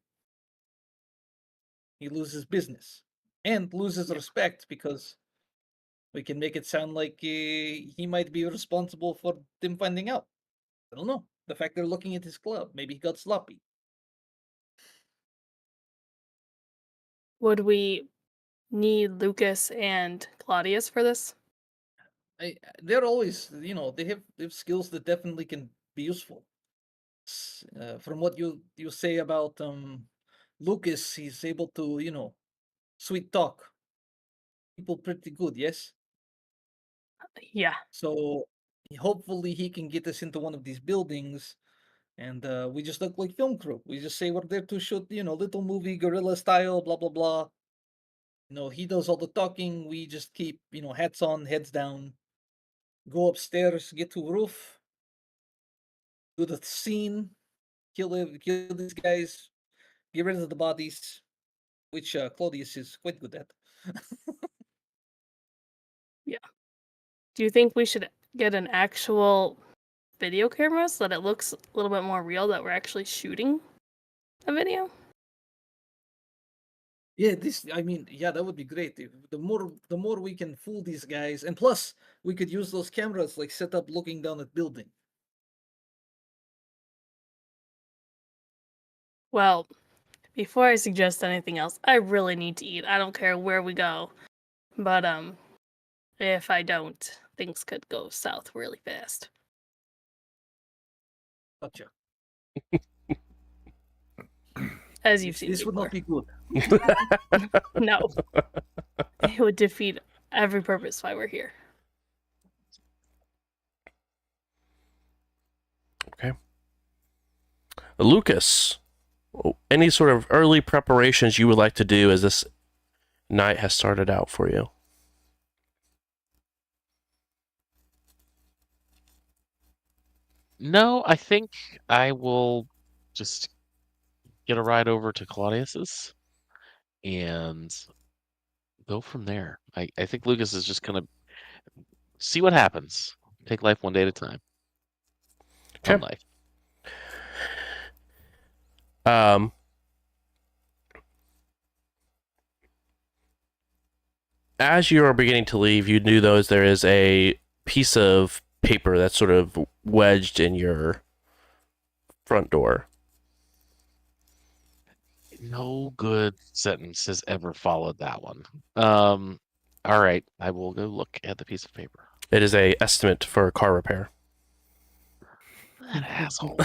Speaker 2: He loses business and loses respect because we can make it sound like he might be responsible for them finding out. I don't know. The fact they're looking at his club, maybe he got sloppy.
Speaker 3: Would we need Lucas and Claudius for this?
Speaker 2: They're always, they have skills that definitely can be useful. From what you say about Lucas, he's able to, sweet talk people pretty good, yes?
Speaker 3: Yeah.
Speaker 2: So hopefully he can get us into one of these buildings and we just look like film crew. We just say we're there to shoot, little movie guerrilla style, blah blah blah. He does all the talking. We just keep, hats on, heads down, go upstairs, get to roof, do the scene, kill these guys, get rid of the bodies, which Claudius is quite good at.
Speaker 3: Do you think we should get an actual video camera so that it looks a little bit more real that we're actually shooting a video?
Speaker 2: Yeah, that would be great. The more we can fool these guys, and plus we could use those cameras like set up looking down at building.
Speaker 3: Well, before I suggest anything else, I really need to eat. I don't care where we go. But if I don't, things could go south really fast.
Speaker 2: Gotcha.
Speaker 3: As you've seen
Speaker 2: This would
Speaker 3: before.
Speaker 2: not be good.
Speaker 3: No. It would defeat every purpose why we're here.
Speaker 4: Okay. Lucas, any sort of early preparations you would like to do as this night has started out for you?
Speaker 7: No, I think I will just get a ride over to Claudius's and go from there. I think Lucas is just gonna see what happens. Take life one day at a time.
Speaker 4: Okay.
Speaker 7: Fun life.
Speaker 4: As you are beginning to leave, you do notice there is a piece of paper that's sort of wedged in your front door.
Speaker 7: No good sentence has ever followed that one. All right, I will go look at the piece of paper.
Speaker 4: It is a estimate for a car repair.
Speaker 7: That asshole.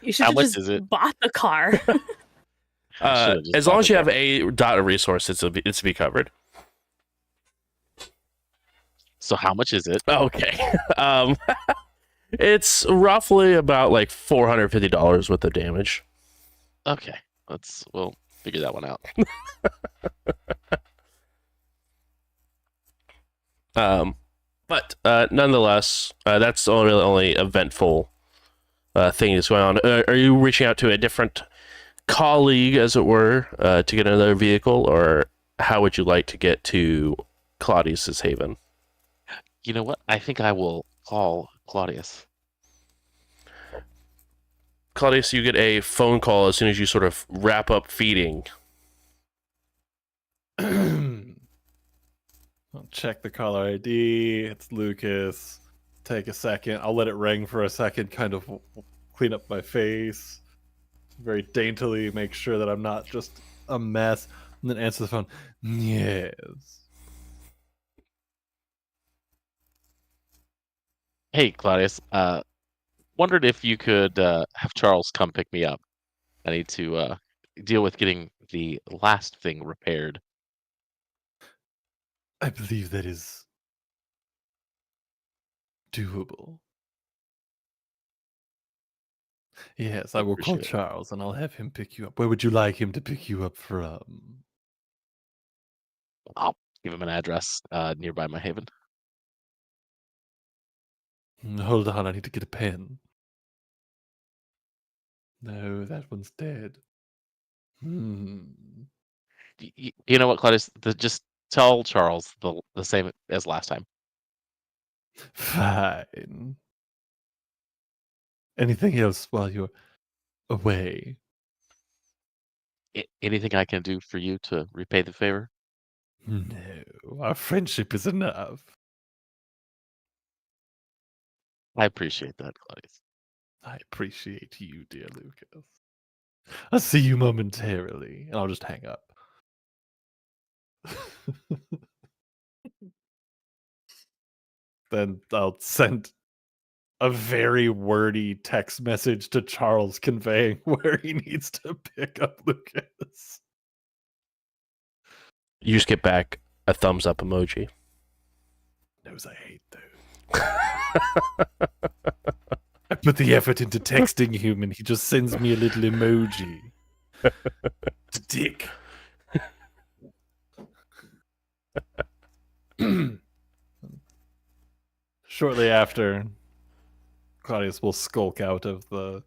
Speaker 3: You should
Speaker 7: How
Speaker 3: have
Speaker 7: much
Speaker 3: just
Speaker 7: is it?
Speaker 3: bought the car.
Speaker 7: I should've just
Speaker 4: As
Speaker 7: bought
Speaker 4: long as
Speaker 7: the
Speaker 4: you have
Speaker 7: car.
Speaker 4: a data resource, it's to be covered.
Speaker 7: So how much is it?
Speaker 4: Okay. It's roughly about like $450 worth of damage.
Speaker 7: Okay, we'll figure that one out.
Speaker 4: But nonetheless, that's the only eventful thing that's going on. Are you reaching out to a different colleague, as it were, to get another vehicle, or how would you like to get to Claudius's haven?
Speaker 7: You know what? I think I will call Claudius.
Speaker 4: Claudius, you get a phone call as soon as you sort of wrap up feeding.
Speaker 6: I'll check the caller ID. It's Lucas. Take a second. I'll let it ring for a second, kind of clean up my face. Very daintily make sure that I'm not just a mess. And then answer the phone. Yes.
Speaker 7: Hey, Claudius. Wondered if you could have Charles come pick me up. I need to deal with getting the last thing repaired.
Speaker 6: I believe that is doable. Yes, I will call
Speaker 7: Appreciate it.
Speaker 6: Charles and I'll have him pick you up. Where would you like him to pick you up from?
Speaker 7: give him an address nearby my haven.
Speaker 6: Hold on, I need to get a pen. No, that one's dead.
Speaker 7: You know what, Claudius? Just tell Charles the same as last time.
Speaker 6: Fine. Anything else while you're away?
Speaker 7: Anything I can do for you to repay the favor?
Speaker 6: No, our friendship is enough.
Speaker 7: I appreciate that, Claudius.
Speaker 6: I appreciate you, dear Lucas. I'll see you momentarily, and I'll just hang up. Then I'll send a very wordy text message to Charles conveying where he needs to pick up Lucas.
Speaker 4: You just get back a thumbs up emoji.
Speaker 6: Knows I hate those. I put the effort into texting him, and he just sends me a little emoji. It's a dick. Shortly after, Claudius will skulk out of the,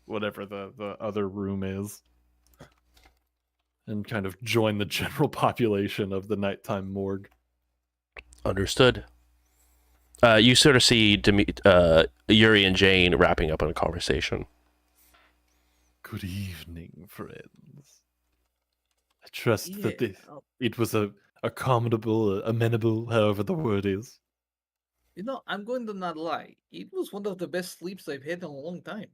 Speaker 6: whatever the other room is, and kind of join the general population of the nighttime morgue.
Speaker 4: Understood. You sort of see Yuri and Jane wrapping up on a conversation.
Speaker 6: Good evening, friends. I trust that it was accommodable, amenable, however the word is.
Speaker 2: I'm going to not lie. It was one of the best sleeps I've had in a long time.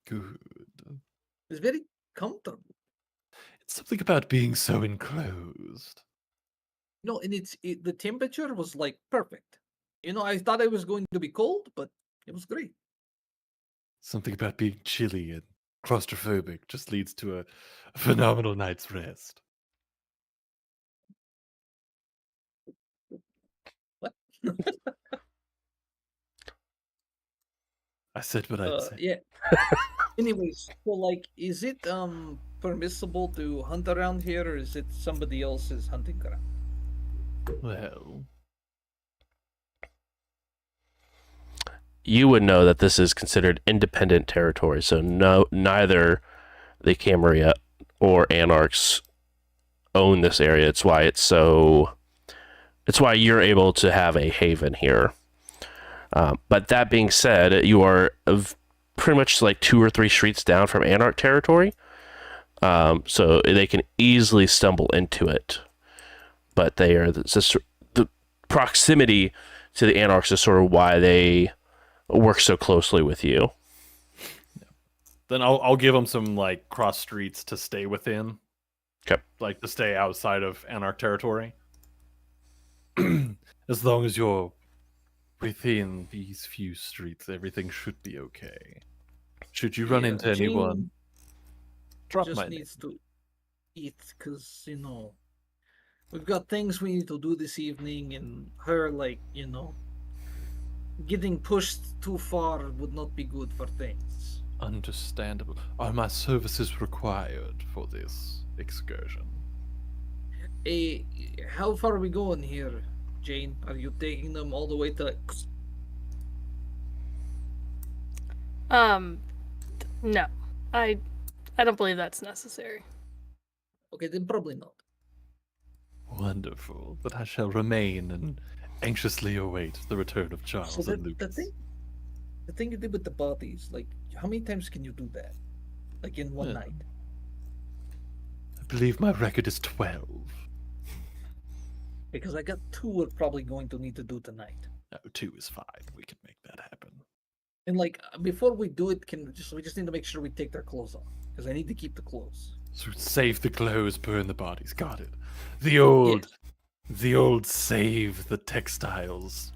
Speaker 6: Good.
Speaker 2: It's very comfortable.
Speaker 6: It's something about being so enclosed.
Speaker 2: And the temperature was like perfect. I thought it was going to be cold, but it was great.
Speaker 6: Something about being chilly and claustrophobic just leads to a phenomenal night's rest.
Speaker 2: What?
Speaker 6: I said what I said.
Speaker 2: Yeah. Anyways, so is it permissible to hunt around here, or is it somebody else's hunting ground?
Speaker 6: Well,
Speaker 4: you would know that this is considered independent territory, so neither the Camarilla or Anarchs own this area. It's why you're able to have a haven here. But that being said, you are pretty much like 2 or 3 streets down from Anarch territory, so they can easily stumble into it. But the proximity to the Anarchs is sort of why they work so closely with you.
Speaker 6: Then I'll give them some cross streets to stay within.
Speaker 4: Okay.
Speaker 6: To stay outside of Anarch territory. As long as you're within these few streets, everything should be okay. Should you run into anyone, drop
Speaker 2: just
Speaker 6: my
Speaker 2: needs
Speaker 6: name.
Speaker 2: to eat, because we've got things we need to do this evening, and her getting pushed too far would not be good for things.
Speaker 6: Understandable. Are my services required for this excursion?
Speaker 2: How far are we going here, Jane? Are you taking them all the way to
Speaker 3: No. I don't believe that's necessary.
Speaker 2: Okay, then probably not.
Speaker 6: Wonderful. But I shall remain and anxiously await the return of Charles
Speaker 2: So
Speaker 6: and Lucas.
Speaker 2: the thing you did with the bodies, how many times can you do that? In one night?
Speaker 6: I believe my record is 12.
Speaker 2: Because I got 2 we're probably going to need to do tonight.
Speaker 6: No, 2 is fine. We can make that happen.
Speaker 2: And before we do it, we just need to make sure we take their clothes off, because I need to keep the clothes.
Speaker 6: So save the clothes, burn the bodies. Got it. The old save the textiles.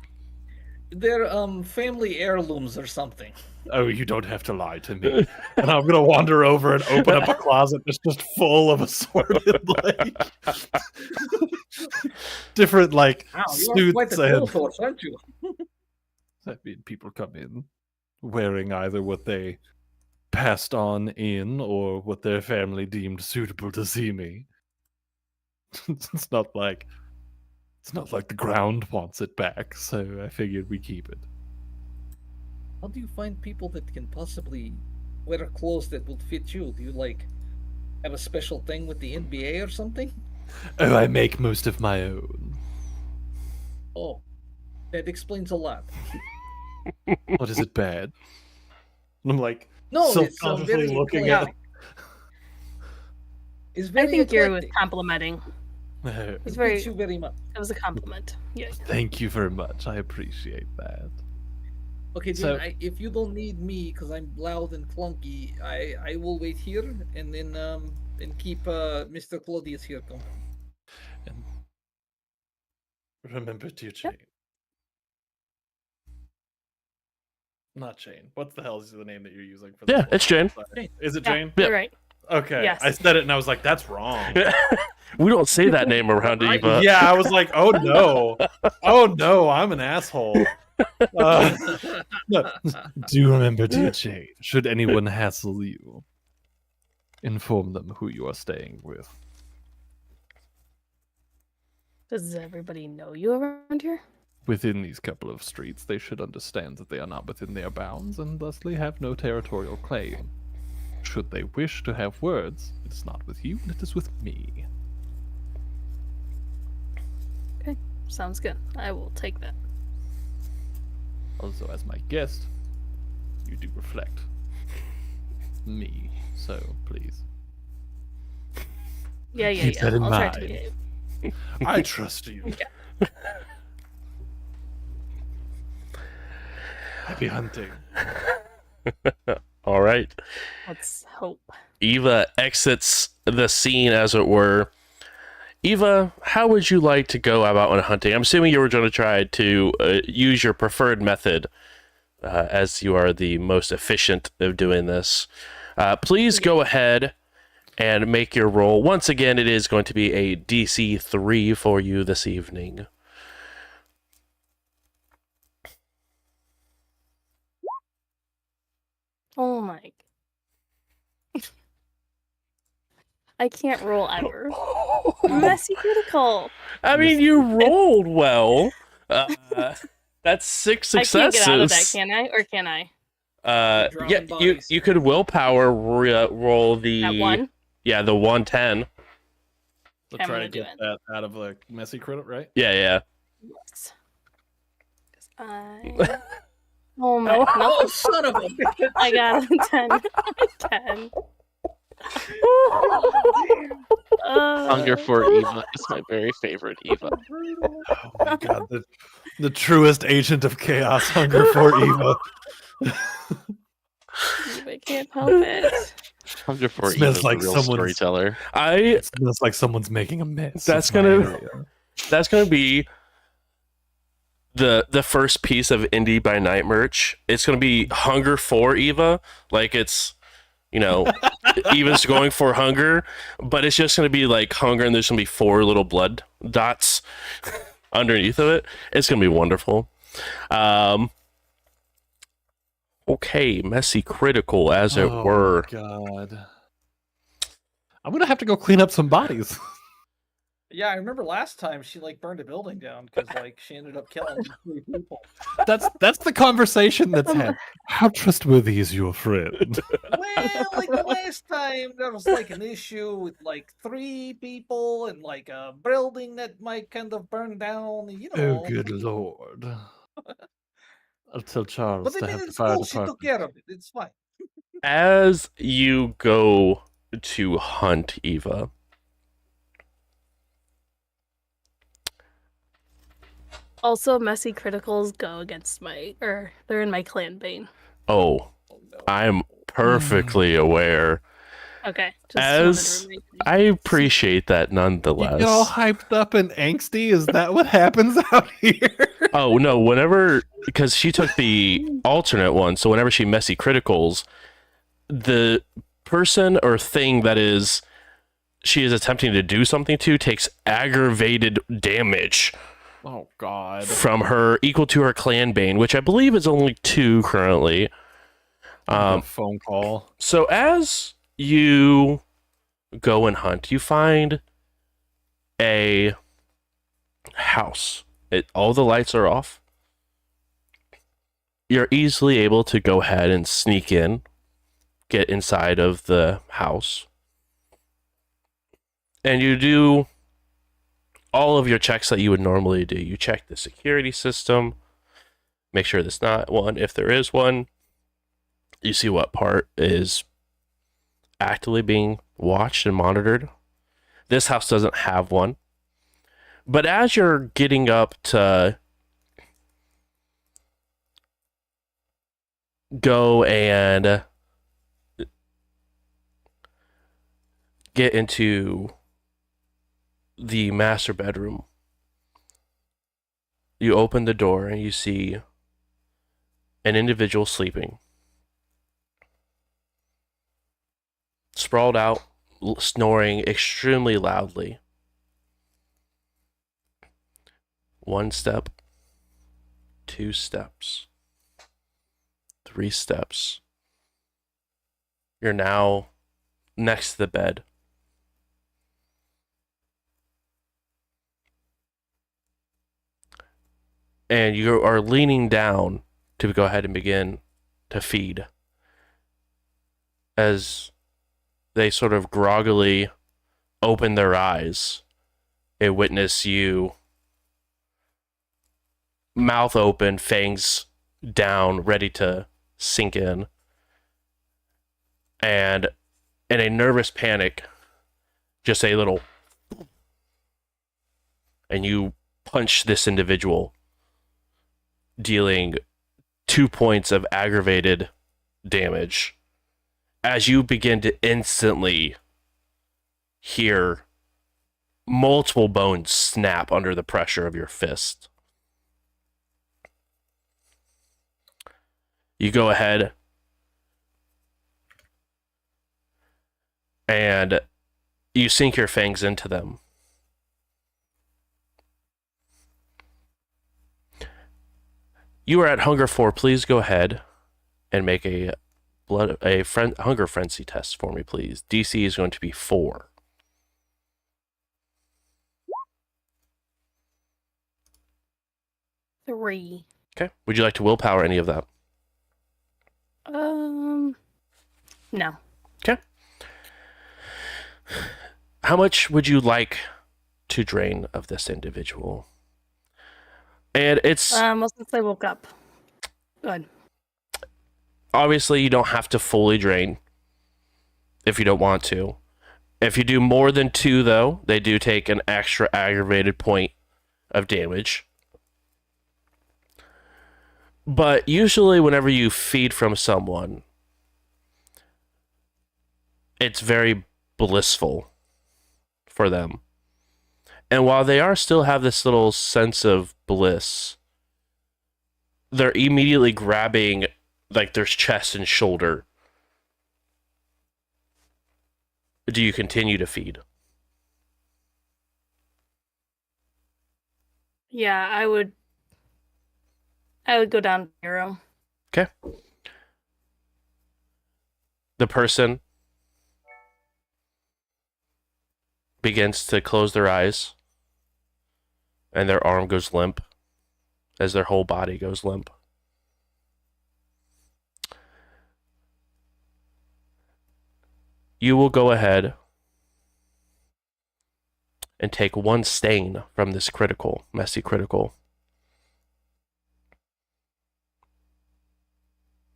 Speaker 2: They're family heirlooms or something.
Speaker 6: Oh, you don't have to lie to me. And I'm gonna wander over and open up a closet that's just full of assorted different
Speaker 2: Wow, you are quite
Speaker 6: suits
Speaker 2: the
Speaker 6: and
Speaker 2: clothes horse, aren't you?
Speaker 6: I mean, people come in wearing either what they passed on in or what their family deemed suitable to see me. It's not like the ground wants it back, so I figured we keep it.
Speaker 2: How do you find people that can possibly wear clothes that will fit you? Do you like have a special thing with the NBA or something?
Speaker 6: Oh, I make most of my own.
Speaker 2: Oh, that explains a lot.
Speaker 6: What is it bad? I'm like
Speaker 2: No, it's
Speaker 6: self-consciously
Speaker 2: very
Speaker 6: looking
Speaker 3: eclectic.
Speaker 6: at.
Speaker 2: It's
Speaker 3: I
Speaker 2: very
Speaker 3: think you were
Speaker 2: eclectic.
Speaker 3: complimenting.
Speaker 6: Oh,
Speaker 3: It was
Speaker 2: It
Speaker 3: very.
Speaker 2: fits you very much.
Speaker 3: It was a compliment. Yeah.
Speaker 6: thank you very much. I appreciate that.
Speaker 2: Okay,
Speaker 6: So-
Speaker 2: then if you don't need me because I'm loud and clunky, I will wait here and then and keep Mr. Claudius here company.
Speaker 6: And remember to chain. Not Jane. What the hell is the name that you're using for this?
Speaker 4: Yeah,
Speaker 6: one?
Speaker 4: it's Jane.
Speaker 2: Jane.
Speaker 6: Is it
Speaker 3: Yeah,
Speaker 6: Jane?
Speaker 3: you're right.
Speaker 6: Okay.
Speaker 3: Yes.
Speaker 6: I said it and I was like, that's wrong.
Speaker 4: We don't say that name around
Speaker 2: Right.
Speaker 4: Eva.
Speaker 6: Yeah, I was like, oh no. Oh no, I'm an asshole. No. Do remember, dear Jane, should anyone hassle you, inform them who you are staying with.
Speaker 3: Does everybody know you around here?
Speaker 6: Within these couple of streets, they should understand that they are not within their bounds and thusly have no territorial claim. Should they wish to have words, it is not with you, it is with me.
Speaker 3: Okay, sounds good. I will take that.
Speaker 6: Also, as my guest, you do reflect me, so please.
Speaker 3: Yeah.
Speaker 6: Keep that in
Speaker 3: I'll try to
Speaker 6: mind.
Speaker 3: behave.
Speaker 6: I trust you. Happy hunting.
Speaker 4: All right.
Speaker 3: Let's hope.
Speaker 4: Eva exits the scene, as it were. Eva, how would you like to go about on hunting? I'm assuming you were going to try to use your preferred method, as you are the most efficient of doing this. Please go ahead and make your roll. Once again, it is going to be a DC 3 for you this evening.
Speaker 3: Oh my. I can't roll ever. Messy critical.
Speaker 4: I mean, you rolled well. That's 6 successes.
Speaker 3: I can't get out of that, can I? Or can I?
Speaker 4: Yeah,
Speaker 2: Dropping
Speaker 4: you
Speaker 2: bodies.
Speaker 4: could willpower roll the
Speaker 3: That one?
Speaker 4: Yeah, the 110.
Speaker 6: So
Speaker 3: I'm
Speaker 6: try to
Speaker 3: gonna do
Speaker 6: get
Speaker 3: it.
Speaker 6: that out of a messy crit, right?
Speaker 4: Yeah.
Speaker 3: Yes. 'Cause I. Oh my.
Speaker 2: Oh,
Speaker 3: Nope.
Speaker 2: son of a bitch!
Speaker 3: I got a 10. 10.
Speaker 7: Hunger for Eva is my very favorite Eva.
Speaker 6: Oh my god, the truest agent of chaos, hunger for Eva.
Speaker 3: I can't help it.
Speaker 7: Hunger for
Speaker 6: Smells
Speaker 7: Eva's
Speaker 6: like
Speaker 7: the real
Speaker 6: someone's-
Speaker 7: storyteller.
Speaker 6: It smells like someone's making a mess.
Speaker 4: That's
Speaker 6: of my
Speaker 4: gonna-
Speaker 6: area.
Speaker 4: That's gonna be the first piece of Indy by Night merch. It's gonna be Hunger for Eva, like it's Eva's going for hunger, but it's just gonna be like hunger, and there's gonna be 4 little blood dots underneath of it. It's gonna be wonderful. Okay, messy critical, as it
Speaker 6: Oh,
Speaker 4: were.
Speaker 6: God. I'm gonna have to go clean up some bodies.
Speaker 2: Yeah, I remember last time she burned a building down because she ended up killing 3 people.
Speaker 6: That's the conversation that's had. How trustworthy is your friend?
Speaker 2: Well, the last time there was an issue with 3 people and a building that might kind of burn down.
Speaker 6: Oh, good lord! I'll tell Charles
Speaker 2: But
Speaker 6: to
Speaker 2: then
Speaker 6: have the
Speaker 2: it's
Speaker 6: fire
Speaker 2: cool. She took
Speaker 6: department.
Speaker 2: care of it. It's fine.
Speaker 4: As you go to hunt Eva,
Speaker 3: Also, messy criticals go against they're in my clan bane.
Speaker 4: oh, I'm perfectly aware.
Speaker 3: Okay.
Speaker 4: As
Speaker 3: wanted to
Speaker 4: I appreciate that
Speaker 6: You
Speaker 4: nonetheless.
Speaker 6: get all hyped up and angsty. Is that what happens out here?
Speaker 4: Oh no, because she took the alternate one, so whenever she messy criticals, the person or thing that she is attempting to do something to takes aggravated damage
Speaker 6: Oh God!
Speaker 4: from her equal to her clan bane, which I believe is only 2 currently.
Speaker 6: A phone call.
Speaker 4: So as you go and hunt, you find a house. All the lights are off. You're easily able to go ahead and sneak in, get inside of the house. And you do all of your checks that you would normally do. You check the security system, make sure there's not one. If there is one, you see what part is actively being watched and monitored. This house doesn't have one. But as you're getting up to go and get into the master bedroom, you open the door and you see an individual sleeping, sprawled out, snoring extremely loudly. 1 step, 2 steps, 3 steps. You're now next to the bed. And you are leaning down to go ahead and begin to feed. As they sort of groggily open their eyes, they witness you, mouth open, fangs down, ready to sink in. And in a nervous panic, just a little, and you punch this individual, dealing 2 points of aggravated damage as you begin to instantly hear multiple bones snap under the pressure of your fist. You go ahead and you sink your fangs into them. You are at Hunger 4. Please go ahead and make a hunger frenzy test for me, please. DC is going to be 4.
Speaker 3: Three.
Speaker 4: Okay. Would you like to willpower any of that?
Speaker 3: No.
Speaker 4: Okay. How much would you like to drain of this individual? And it's
Speaker 3: Well, since they woke up. Good.
Speaker 4: obviously you don't have to fully drain if you don't want to. If you do more than 2, though, they do take an extra aggravated point of damage. But usually whenever you feed from someone, it's very blissful for them. And while they still have this little sense of bliss, they're immediately grabbing like their chest and shoulder. Do you continue to feed?
Speaker 3: Yeah, I would go down to 0.
Speaker 4: Okay. The person begins to close their eyes, and their arm goes limp as their whole body goes limp. You will go ahead and take 1 stain from this messy critical.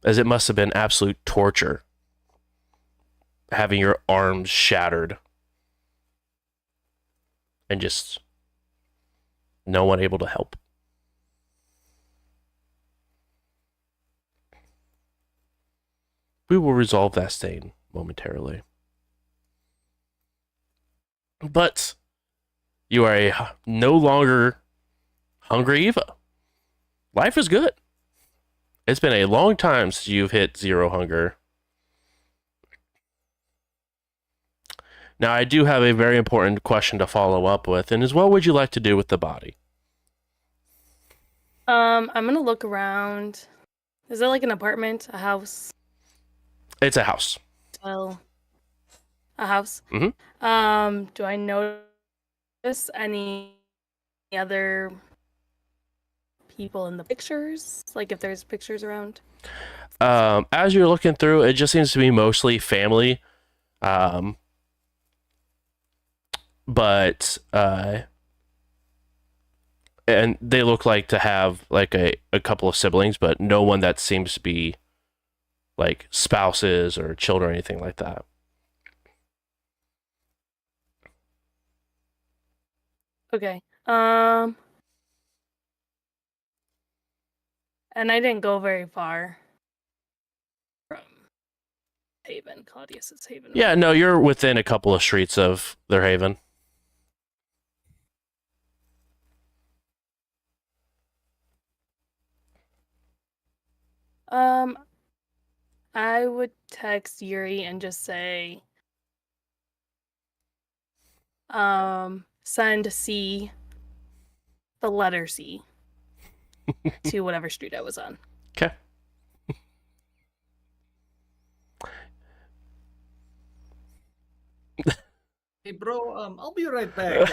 Speaker 4: As it must have been absolute torture having your arms shattered and just no one able to help. We will resolve that stain momentarily. But you are no longer hungry Eva. Life is good. It's been a long time since you've hit 0 hunger. Now, I do have a very important question to follow up with, and is what would you like to do with the body?
Speaker 3: I'm gonna look around. Is it like an apartment, a house?
Speaker 4: It's a house.
Speaker 3: Well, a house.
Speaker 4: Mhm.
Speaker 3: Do I notice any other people in the pictures? Like if there's pictures around?
Speaker 4: As you're looking through, it just seems to be mostly family. But and they look like to have like a couple of siblings, but no one that seems to be like spouses or children or anything like that.
Speaker 3: Okay. And I didn't go very far from Haven, Claudius's Haven.
Speaker 4: Yeah, no, you're within a couple of streets of their haven.
Speaker 3: I would text Yuri and just say, send C, the letter C, to whatever street I was on.
Speaker 4: Okay.
Speaker 2: Hey, bro, I'll be right back.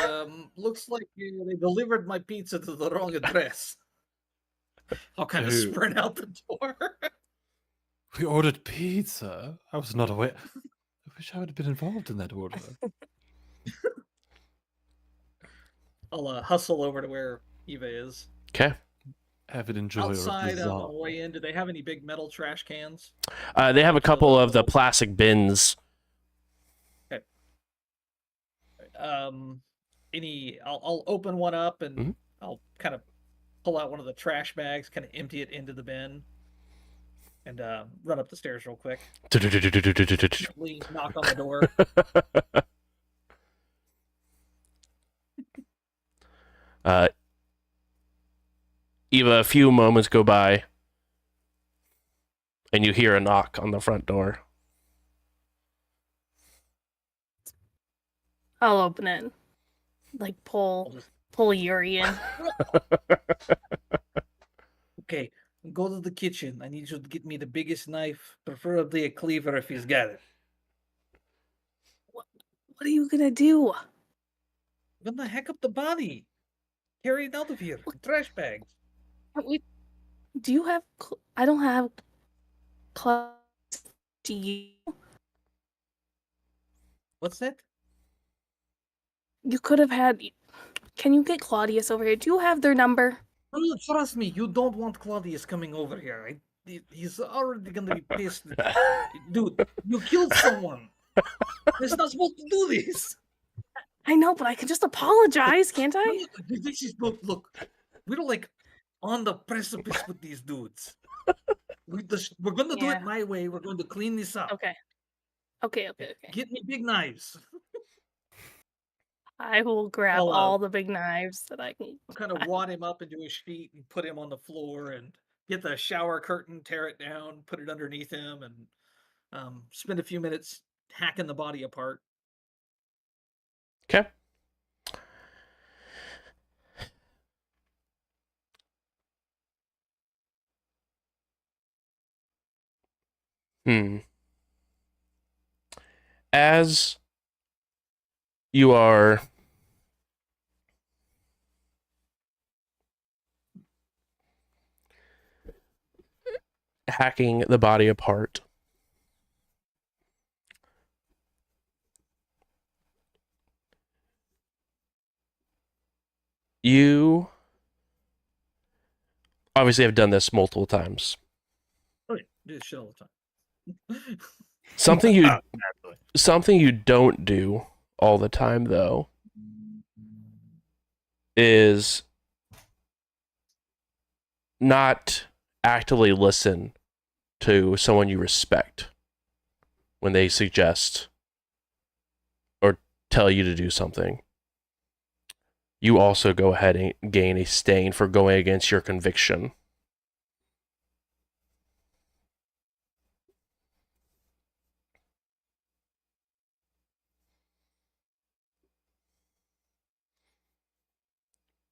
Speaker 2: Looks like they delivered my pizza to the wrong address. I'll kind of
Speaker 6: Dude.
Speaker 2: sprint out the door.
Speaker 6: We ordered pizza. I was not aware. I wish I would have been involved in that order.
Speaker 2: I'll hustle over to where Eva is.
Speaker 4: Okay.
Speaker 6: Have it enjoy
Speaker 2: Outside
Speaker 6: your
Speaker 2: on the way in, do they have any big metal trash cans?
Speaker 4: They have a couple of the plastic bins.
Speaker 2: Okay. I'll open one up and I'll kind of pull out one of the trash bags, kind of empty it into the bin, and run up the stairs real quick. Gently knock on the door.
Speaker 4: Eva, a few moments go by, and you hear a knock on the front door.
Speaker 3: I'll open it. Like pull Yuri in.
Speaker 2: Okay, go to the kitchen. I need you to get me the biggest knife, preferably a cleaver if he's got it.
Speaker 3: What are you gonna do?
Speaker 2: I'm gonna hack up the body. Carry it out of here. Trash bags.
Speaker 3: Do you have? I don't have. Do you?
Speaker 2: What's that?
Speaker 3: You could have had. Can you get Claudius over here? Do you have their number?
Speaker 2: No, trust me, you don't want Claudius coming over here. He's already gonna be pissed. Dude, you killed someone. He's not supposed to do this.
Speaker 3: I know, but I can just apologize, can't I?
Speaker 2: This is look. We're like on the precipice with these dudes. We're gonna do it my way. We're going to clean this up.
Speaker 3: Okay.
Speaker 2: Get me big knives.
Speaker 3: I will grab all the big knives that I can.
Speaker 2: I'll kind of wad him up into his sheet and put him on the floor and get the shower curtain, tear it down, put it underneath him, and spend a few minutes hacking the body apart.
Speaker 4: Okay. As you are hacking the body apart, you obviously have done this multiple times.
Speaker 2: Oh yeah, do this shit all the time.
Speaker 4: Something you don't do all the time though is not actively listen to someone you respect when they suggest or tell you to do something. You also go ahead and gain a stain for going against your conviction.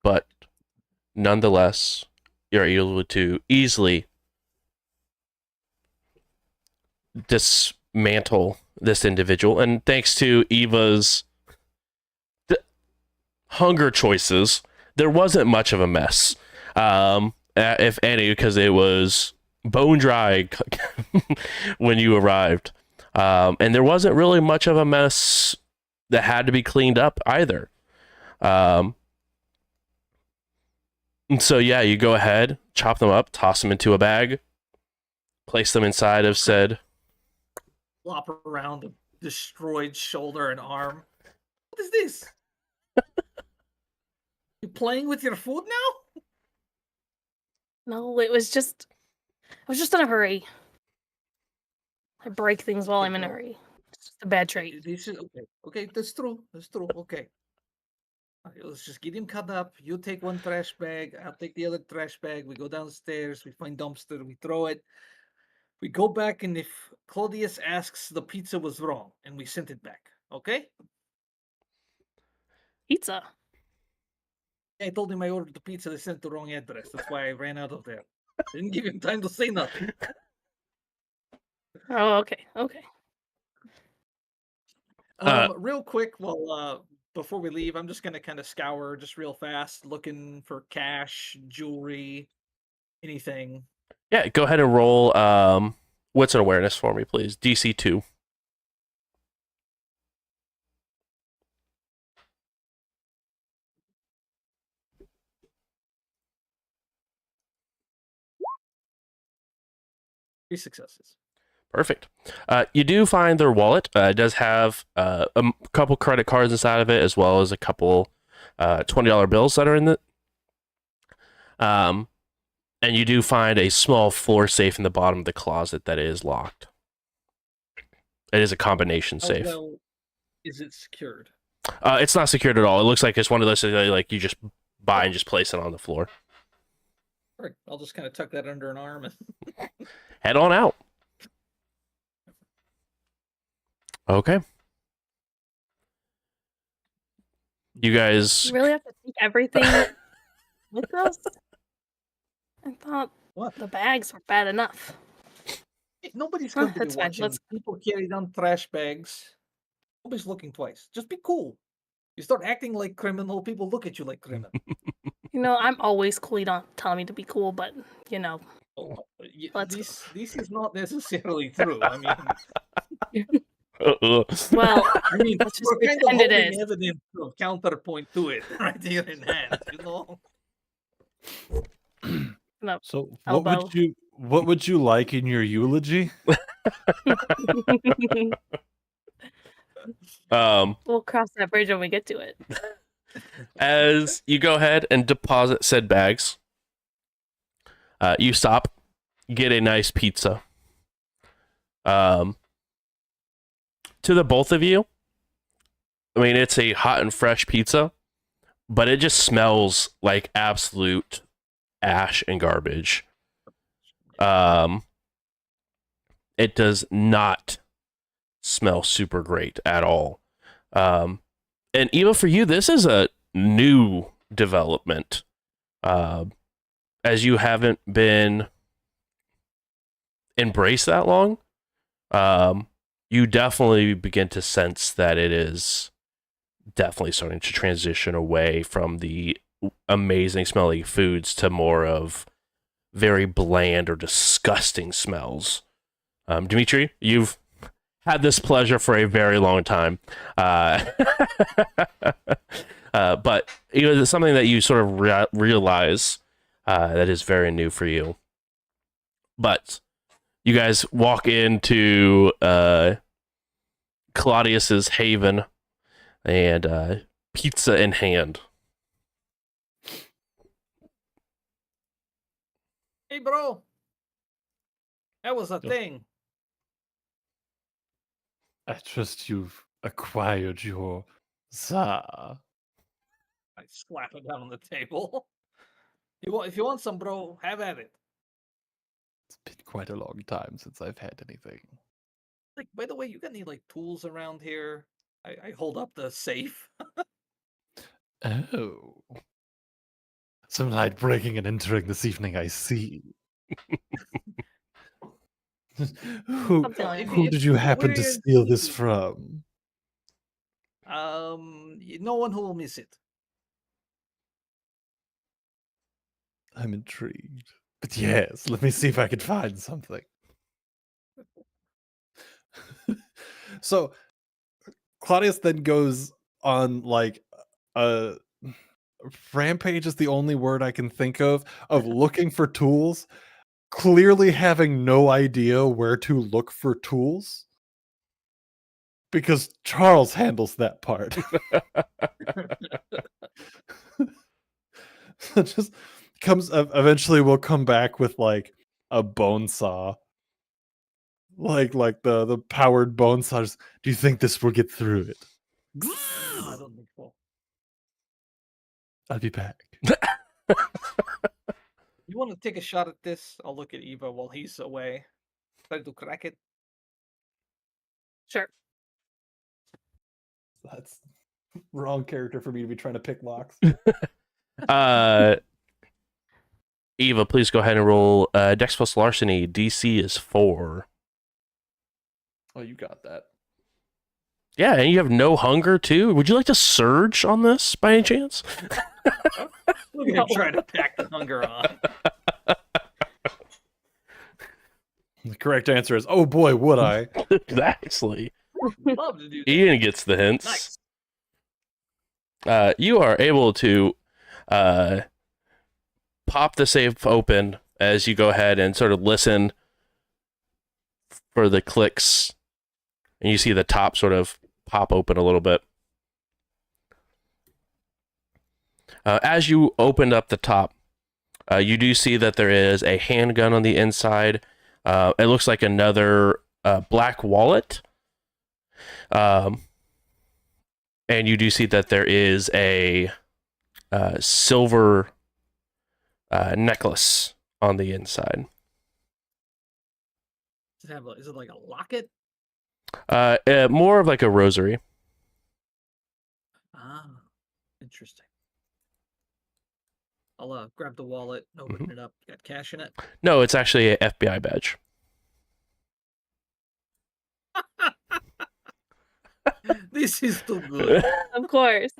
Speaker 4: But nonetheless, you're able to easily dismantle this individual. And thanks to Eva's hunger choices, there wasn't much of a mess, if any, because it was bone dry when you arrived. And there wasn't really much of a mess that had to be cleaned up either. And so, yeah, you go ahead, chop them up, toss them into a bag, place them inside of said.
Speaker 2: Flop around a destroyed shoulder and arm. What is this? You playing with your food now?
Speaker 3: No, I was just in a hurry. I break things while I'm in a hurry. It's just a bad trait.
Speaker 2: This is okay. Okay, that's true. That's true. Okay. Okay, let's just get him cut up. You take one trash bag. I'll take the other trash bag. We go downstairs. We find dumpster. We throw it. We go back, and if Claudius asks, the pizza was wrong, and we sent it back. Okay?
Speaker 3: Pizza.
Speaker 2: I told him I ordered the pizza. They sent the wrong address. That's why I ran out of there. Didn't give him time to say nothing.
Speaker 3: Oh, okay. Okay.
Speaker 2: Real quick, well, before we leave, I'm just gonna kind of scour just real fast, looking for cash, jewelry, anything.
Speaker 4: Yeah, go ahead and roll. What's an awareness for me, please? DC 2.
Speaker 2: Three successes.
Speaker 4: Perfect. You do find their wallet. It does have a couple credit cards inside of it, as well as a couple $20 bills that are in it. And you do find a small floor safe in the bottom of the closet that is locked. It is a combination safe.
Speaker 2: Well, is it secured?
Speaker 4: It's not secured at all. It looks like it's one of those that like you just buy and just place it on the floor.
Speaker 2: All right, I'll just kind of tuck that under an arm and
Speaker 4: Head on out. Okay. You guys.
Speaker 3: You really have to take everything with us? I thought
Speaker 2: what?
Speaker 3: the bags were bad enough.
Speaker 2: Nobody's going to be
Speaker 3: That's fine.
Speaker 2: watching.
Speaker 3: Let's-
Speaker 2: People carry down trash bags. Nobody's looking twice. Just be cool. You start acting like criminal, people look at you like criminal.
Speaker 3: You know, I'm always cool. You don't tell me to be cool, but you know.
Speaker 2: Oh,
Speaker 3: Let's
Speaker 2: this is not necessarily true. I mean,
Speaker 3: Well,
Speaker 2: I mean,
Speaker 3: let's just
Speaker 2: we're kind of
Speaker 3: pretend it
Speaker 2: holding
Speaker 3: is.
Speaker 2: evidence of counterpoint to it right here in hand. You know.
Speaker 3: No.
Speaker 6: So
Speaker 3: Elbow.
Speaker 6: what would you like in your eulogy?
Speaker 3: We'll cross that bridge when we get to it.
Speaker 4: As you go ahead and deposit said bags, you stop, get a nice pizza. To the both of you, I mean, it's a hot and fresh pizza, but it just smells like absolute ash and garbage. It does not smell super great at all. And even for you, this is a new development, as you haven't been embraced that long. You definitely begin to sense that it is definitely starting to transition away from the amazing smelling foods to more of very bland or disgusting smells. Dimitri, you've had this pleasure for a very long time. But it's something that you sort of realize that is very new for you. But you guys walk into Claudius's haven and pizza in hand.
Speaker 2: Hey, bro. That was a thing.
Speaker 6: I trust you've acquired your Tsar.
Speaker 2: I slap it down on the table. If you want some, bro, have at it.
Speaker 6: It's been quite a long time since I've had anything.
Speaker 2: Like, by the way, you got any like tools around here? I hold up the safe.
Speaker 6: Oh. Some light breaking and entering this evening, I see. who
Speaker 3: Something like
Speaker 6: who
Speaker 2: that.
Speaker 6: did you happen to
Speaker 2: Where is
Speaker 6: steal this
Speaker 2: he?
Speaker 6: from?
Speaker 2: No one who will miss it.
Speaker 6: I'm intrigued. But yes, let me see if I can find something. So Claudius then goes on like a rampage is the only word I can think of looking for tools, clearly having no idea where to look for tools because Charles handles that part. So just comes eventually we'll come back with like a bone saw. Like the powered bone saw. Just, do you think this will get through it?
Speaker 2: I don't think so.
Speaker 6: I'll be back.
Speaker 2: You want to take a shot at this? I'll look at Eva while he's away. Try to crack it.
Speaker 3: Sure.
Speaker 6: That's wrong character for me to be trying to pick locks.
Speaker 4: Eva, please go ahead and roll Dex plus Larceny. DC is 4.
Speaker 6: Oh, you got that.
Speaker 4: Yeah, and you have no hunger too. Would you like to surge on this by any chance?
Speaker 2: Look at him trying to pack the hunger on.
Speaker 6: The correct answer is, oh boy, would I?
Speaker 4: Exactly.
Speaker 2: Love to do that.
Speaker 4: Ian gets the hints.
Speaker 2: Nice.
Speaker 4: You are able to pop the safe open as you go ahead and sort of listen for the clicks, and you see the top sort of pop open a little bit. As you open up the top, you do see that there is a handgun on the inside. It looks like another black wallet. And you do see that there is a silver necklace on the inside.
Speaker 2: Does it have is it like a locket?
Speaker 4: More of like a rosary.
Speaker 2: Ah, interesting. I'll grab the wallet, open it up. Got cash in it.
Speaker 4: No, it's actually a FBI badge.
Speaker 2: This is too good.
Speaker 3: Of course.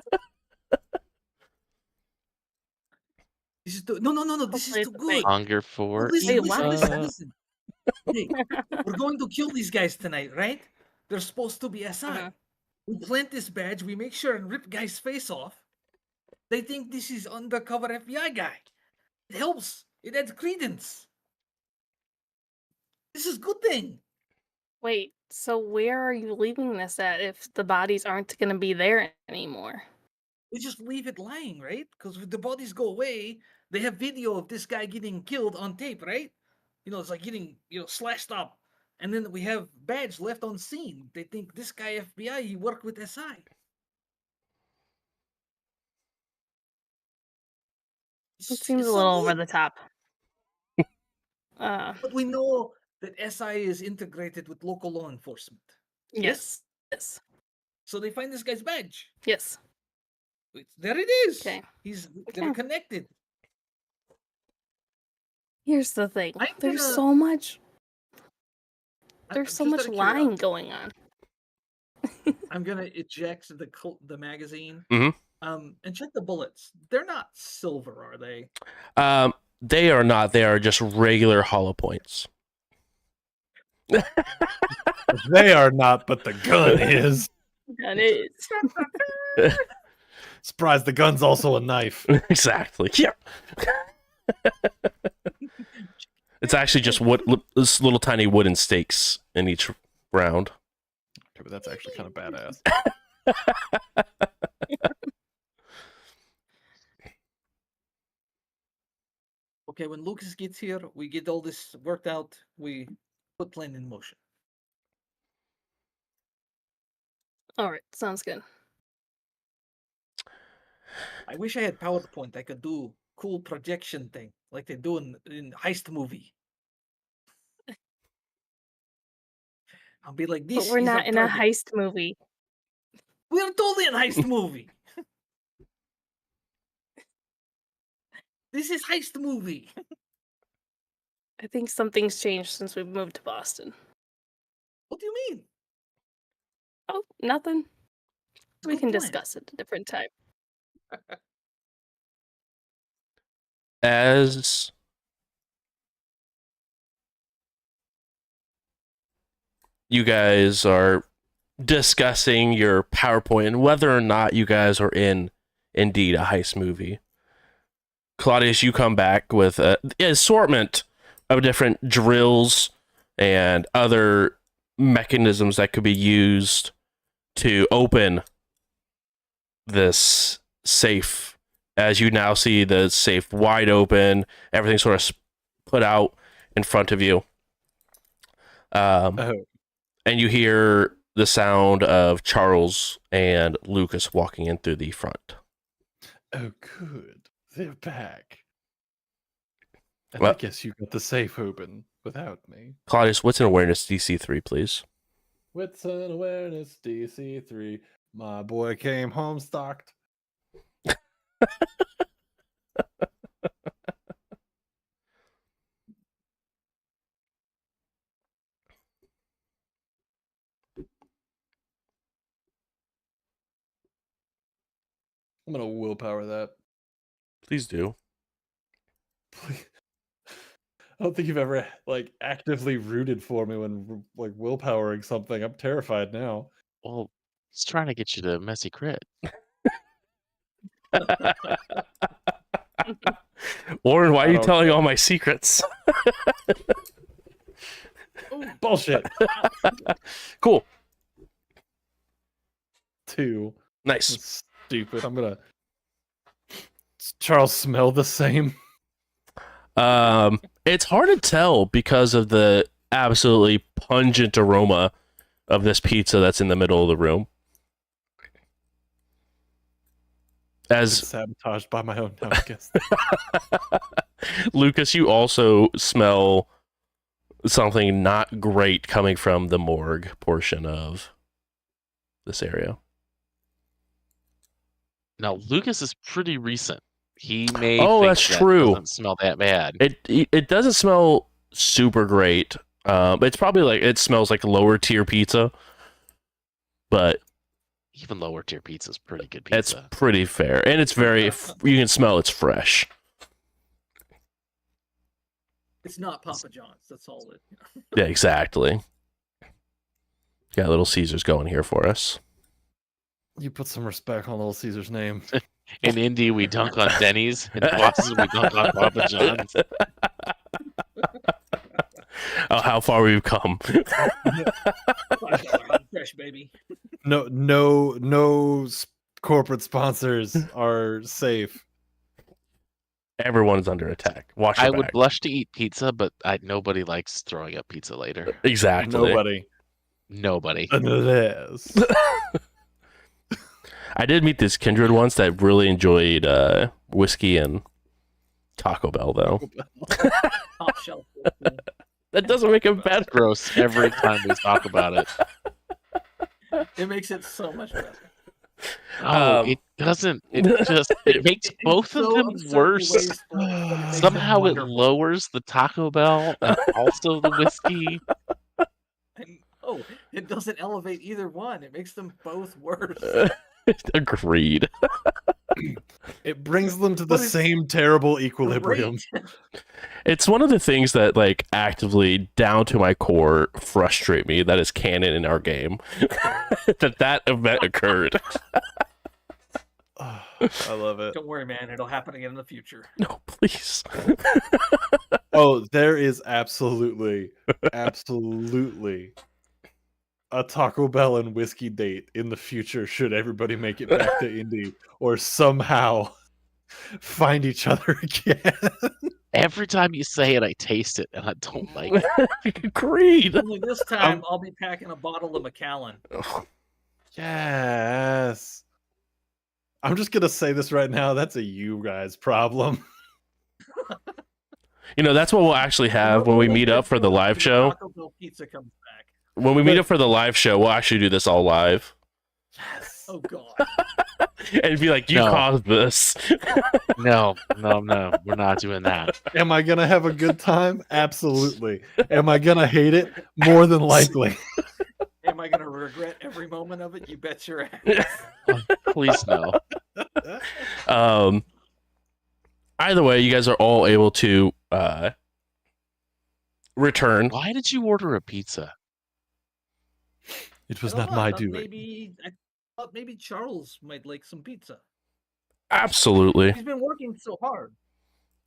Speaker 2: This is too no. This is
Speaker 3: Hopefully
Speaker 2: too
Speaker 3: it's a
Speaker 2: good.
Speaker 3: fake.
Speaker 7: Hunger for
Speaker 2: Listen,
Speaker 3: Wait, what?
Speaker 2: listen. Hey, we're going to kill these guys tonight, right? They're supposed to be SI.
Speaker 3: Uh-huh.
Speaker 2: We plant this badge, we make sure and rip guys' face off. They think this is undercover FBI guy. It helps. It adds credence. This is good thing.
Speaker 3: Wait, so where are you leaving this at if the bodies aren't going to be there anymore?
Speaker 2: We just leave it lying, right? Because if the bodies go away, they have video of this guy getting killed on tape, right? You know, it's like getting, slashed up. And then we have badge left on scene. They think this guy FBI, he worked with SI.
Speaker 3: It seems a little over the top.
Speaker 2: But we know that SI is integrated with local law enforcement.
Speaker 3: Yes.
Speaker 2: So they find this guy's badge.
Speaker 3: Yes.
Speaker 2: There it is.
Speaker 3: Okay.
Speaker 2: They're
Speaker 3: Okay.
Speaker 2: connected.
Speaker 3: Here's the thing.
Speaker 2: I'm
Speaker 3: There's
Speaker 2: gonna-
Speaker 3: so much.
Speaker 2: I'm
Speaker 3: There's so
Speaker 2: just
Speaker 3: much
Speaker 2: out of
Speaker 3: lying
Speaker 2: curiosity,
Speaker 3: going on.
Speaker 2: I'm gonna eject the magazine.
Speaker 4: Mhm.
Speaker 2: And check the bullets. They're not silver, are they?
Speaker 4: They are not. They are just regular hollow points.
Speaker 6: They are not, but the gun is.
Speaker 3: That is.
Speaker 6: Surprise, the gun's also a knife.
Speaker 4: Exactly. Yeah. It's actually just this little tiny wooden stakes in each round.
Speaker 6: Okay, but that's actually kind of badass.
Speaker 2: Okay, when Lucas gets here, we get all this worked out. We put plan in motion.
Speaker 3: All right, sounds good.
Speaker 2: I wish I had PowerPoint. I could do cool projection thing like they do in heist movie. I'll be like, this
Speaker 3: But we're
Speaker 2: is
Speaker 3: not
Speaker 2: our
Speaker 3: in a
Speaker 2: target.
Speaker 3: heist movie.
Speaker 2: We're totally in heist movie. This is heist movie.
Speaker 3: I think something's changed since we've moved to Boston.
Speaker 2: What do you mean?
Speaker 3: Oh, nothing. We
Speaker 2: Good
Speaker 3: can
Speaker 2: plan.
Speaker 3: discuss it a different time.
Speaker 4: as you guys are discussing your PowerPoint and whether or not you guys are indeed a heist movie, Claudius, you come back with an assortment of different drills and other mechanisms that could be used to open this safe. As you now see the safe wide open, everything sort of put out in front of you. And you hear the sound of Charles and Lucas walking in through the front.
Speaker 6: Oh, good. They're back. And
Speaker 4: Well-
Speaker 6: I guess you got the safe open without me.
Speaker 4: Claudius, what's an awareness DC 3, please?
Speaker 6: Wits and awareness DC 3. My boy came home stocked. I'm gonna willpower that.
Speaker 4: Please do.
Speaker 6: Please. I don't think you've ever like actively rooted for me when like willpowering something. I'm terrified now.
Speaker 7: Well, it's trying to get you to messy crit.
Speaker 4: Warren, why are you
Speaker 6: don't
Speaker 4: telling
Speaker 6: care.
Speaker 4: all my secrets?
Speaker 6: Bullshit.
Speaker 4: Cool.
Speaker 6: 2.
Speaker 4: Nice.
Speaker 6: That's stupid. I'm gonna. Does Charles smell the same?
Speaker 4: It's hard to tell because of the absolutely pungent aroma of this pizza that's in the middle of the room.
Speaker 6: Been
Speaker 4: As
Speaker 6: sabotaged by my own guess.
Speaker 4: Lucas, you also smell something not great coming from the morgue portion of this area.
Speaker 7: Now, Lucas is pretty recent. He may
Speaker 4: Oh,
Speaker 7: think
Speaker 4: that's
Speaker 7: that
Speaker 4: true.
Speaker 7: doesn't smell that bad.
Speaker 4: It doesn't smell super great. It's probably like it smells like lower tier pizza, but
Speaker 7: Even lower tier pizza is pretty good
Speaker 4: it's
Speaker 7: pizza.
Speaker 4: pretty fair, and it's very. You can smell it's fresh.
Speaker 2: It's not Papa John's. That's all it.
Speaker 4: Yeah, exactly. Got Little Caesars going here for us.
Speaker 6: You put some respect on Little Caesar's name.
Speaker 7: In Indy, we dunk on Denny's. In Boston, we dunk on Papa John's.
Speaker 4: Oh, how far we've come.
Speaker 2: Fresh baby.
Speaker 6: No corporate sponsors are safe.
Speaker 4: Everyone's under attack. Watch your
Speaker 7: I would
Speaker 4: back.
Speaker 7: blush to eat pizza, but nobody likes throwing up pizza later.
Speaker 4: Exactly.
Speaker 7: Nobody.
Speaker 6: Unless.
Speaker 4: I did meet this kindred once that really enjoyed whiskey and Taco Bell, though.
Speaker 2: Top shelf.
Speaker 4: That doesn't make it better.
Speaker 7: Gross every time we talk about it.
Speaker 2: It makes it so much better.
Speaker 7: Oh, it doesn't. It makes both of
Speaker 2: So
Speaker 7: them
Speaker 2: absurdly
Speaker 7: worse.
Speaker 2: wasteful, but it makes them
Speaker 7: Somehow it
Speaker 2: wonderful.
Speaker 7: lowers the Taco Bell and also the whiskey.
Speaker 2: And, it doesn't elevate either one. It makes them both worse.
Speaker 4: Agreed.
Speaker 6: It brings them to the
Speaker 2: But it's
Speaker 6: same terrible equilibrium.
Speaker 2: Great.
Speaker 4: It's one of the things that, like, actively, down to my core, frustrate me that is canon in our game. that event occurred.
Speaker 6: I love it.
Speaker 2: Don't worry, man. It'll happen again in the future.
Speaker 4: No, please.
Speaker 6: Oh, there is absolutely a Taco Bell and whiskey date in the future should everybody make it back to Indy or somehow find each other again.
Speaker 7: Every time you say it, I taste it and I don't like it.
Speaker 4: Agreed.
Speaker 2: Only this time, I'll be packing a bottle of Macallan.
Speaker 6: Yes. I'm just going to say this right now. That's a you guys problem.
Speaker 4: You know, that's what we'll actually have when we meet up for the live show.
Speaker 2: Taco Bell pizza comes back.
Speaker 4: When we meet up for the live show, we'll actually do this all live.
Speaker 6: Yes.
Speaker 2: Oh god.
Speaker 4: And be like, you
Speaker 7: No.
Speaker 4: caused this.
Speaker 7: No, we're not doing that.
Speaker 6: Am I going to have a good time? Absolutely. Am I going to hate it? More than likely.
Speaker 2: Am I gonna regret every moment of it? You bet your ass.
Speaker 7: Please no.
Speaker 4: Either way, you guys are all able to return.
Speaker 7: Why did you order a pizza?
Speaker 6: It was
Speaker 2: I don't
Speaker 6: not
Speaker 2: know, I
Speaker 6: my
Speaker 2: thought
Speaker 6: doing.
Speaker 2: I thought maybe Charles might like some pizza.
Speaker 4: Absolutely.
Speaker 2: He's been working so hard.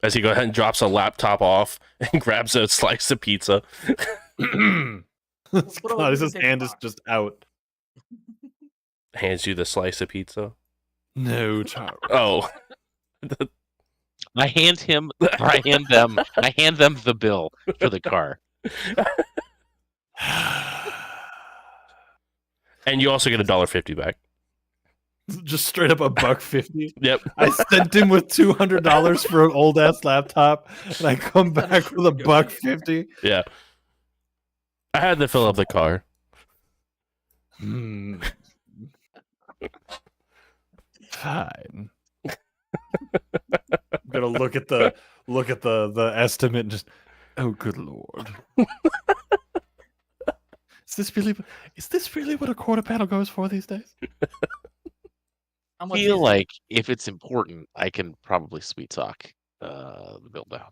Speaker 4: As he goes ahead and drops a laptop off and grabs a slice of pizza.
Speaker 6: Claudius's hand is just out.
Speaker 4: Hands you the slice of pizza.
Speaker 6: No, Charles.
Speaker 4: Oh.
Speaker 7: I hand them the bill for the car.
Speaker 4: And you also get $1.50 back.
Speaker 6: Just straight up $1.50.
Speaker 4: Yep.
Speaker 6: I sent him with $200 for an old ass laptop, and I come back with $1.50.
Speaker 4: Yeah. I had to fill up the car.
Speaker 6: Fine. I'm gonna look at the estimate and just, oh good lord. Is this really what a quarter panel goes for these days?
Speaker 2: How
Speaker 7: I
Speaker 2: much
Speaker 7: feel
Speaker 2: is it?
Speaker 7: like if it's important, I can probably sweet talk the bill down.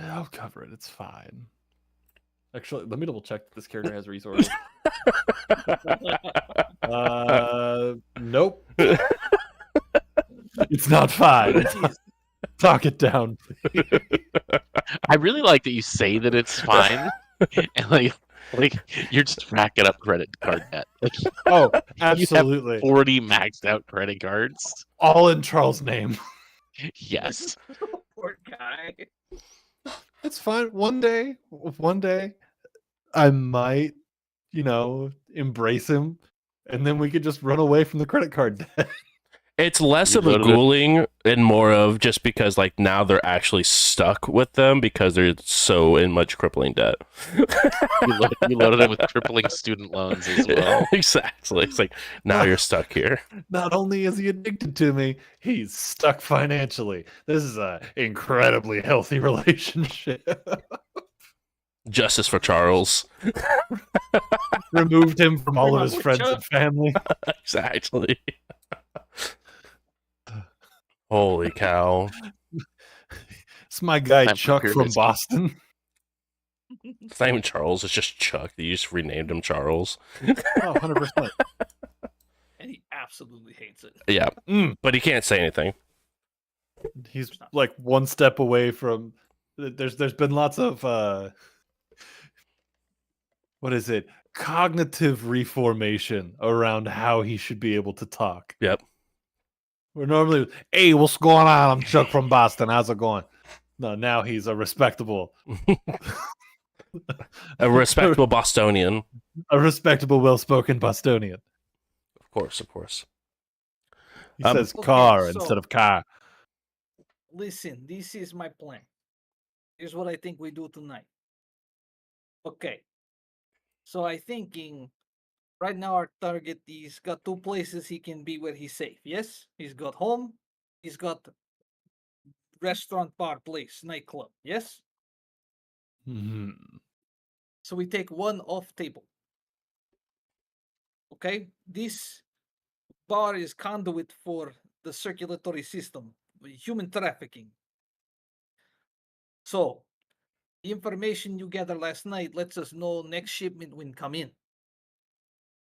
Speaker 6: I'll cover it. It's fine. Actually, let me double check that this character has resources. Nope. It's not fine. Talk it down.
Speaker 7: I really like that you say that it's fine, and like you're just racking up credit card debt. Like,
Speaker 6: Oh,
Speaker 7: you have
Speaker 6: absolutely.
Speaker 7: 40 maxed out credit cards.
Speaker 6: All in Charles' name.
Speaker 7: Yes.
Speaker 2: Poor guy.
Speaker 6: It's fine. One day, I might, embrace him, and then we could just run away from the credit card debt.
Speaker 4: It's less
Speaker 7: You
Speaker 4: of a
Speaker 7: loaded it.
Speaker 4: ghouling and more of just because like now they're actually stuck with them because they're so in much crippling debt.
Speaker 7: You loaded it with crippling student loans as well.
Speaker 4: Exactly. It's like now you're stuck here.
Speaker 6: Not only is he addicted to me, he's stuck financially. This is a incredibly healthy relationship.
Speaker 4: Justice for Charles.
Speaker 6: Removed him from all of his
Speaker 2: Remove
Speaker 6: friends
Speaker 2: Chuck.
Speaker 6: and family.
Speaker 4: Exactly. Holy cow.
Speaker 6: It's my guy
Speaker 7: Time for
Speaker 6: Chuck
Speaker 7: period
Speaker 6: from
Speaker 7: history.
Speaker 6: Boston.
Speaker 4: It's not even Charles, it's just Chuck. You just renamed him Charles.
Speaker 6: Oh, 100%.
Speaker 2: And he absolutely hates it.
Speaker 4: Yeah. But he can't say anything.
Speaker 6: He's like one step away from. There's been lots of what is it? Cognitive reformation around how he should be able to talk.
Speaker 4: Yep.
Speaker 6: We're normally, hey, what's going on? I'm Chuck from Boston. How's it going? No, now he's a respectable,
Speaker 4: A respectable Bostonian.
Speaker 6: well-spoken Bostonian.
Speaker 4: Of course.
Speaker 6: He
Speaker 4: Um,
Speaker 6: says
Speaker 2: Okay,
Speaker 6: car
Speaker 2: so-
Speaker 6: instead of car.
Speaker 2: Listen, this is my plan. Here's what I think we do tonight. Okay. So I thinking right now our target, he's got two places he can be where he's safe. Yes? He's got home, he's got restaurant, bar, place, nightclub. Yes?
Speaker 6: Mhm.
Speaker 2: So we take one off table. Okay? This bar is conduit for the circulatory system, human trafficking. So the information you gathered last night lets us know next shipment will come in.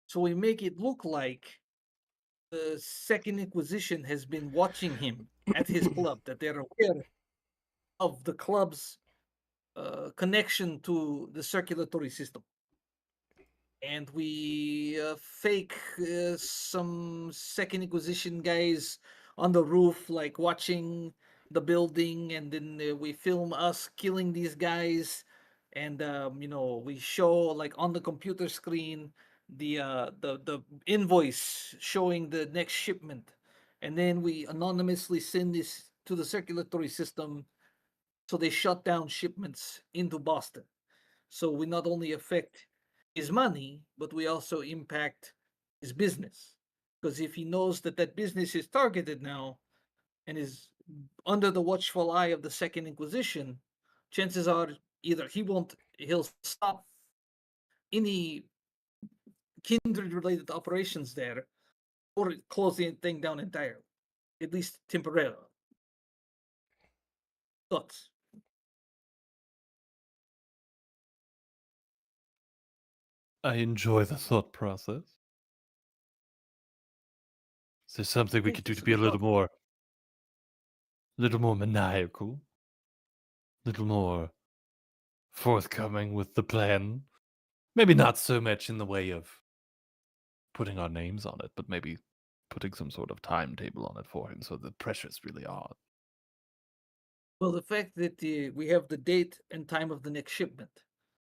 Speaker 2: So we make it look like the Second Inquisition has been watching him at his club, that they're aware of the club's connection to the circulatory system. And we fake some Second Inquisition guys on the roof, like watching the building, and then we film us killing these guys, and we show like on the computer screen the invoice showing the next shipment, and then we anonymously send this to the circulatory system, so they shut down shipments into Boston. So we not only affect his money, but we also impact his business. Because if he knows that that business is targeted now and is under the watchful eye of the Second Inquisition, chances are either he'll stop any kindred related operations there, or close the thing down entirely, at least temporarily. Thoughts?
Speaker 6: I enjoy the thought process. Is there something we
Speaker 2: Okay,
Speaker 6: could do
Speaker 2: that's
Speaker 6: to
Speaker 2: a
Speaker 6: be a
Speaker 2: good
Speaker 6: little more maniacal, little more forthcoming with the plan? Maybe not so much in the way of putting our names on it, but maybe putting some sort of timetable on it for him so the pressure's really on.
Speaker 2: Well, the fact that we have the date and time of the next shipment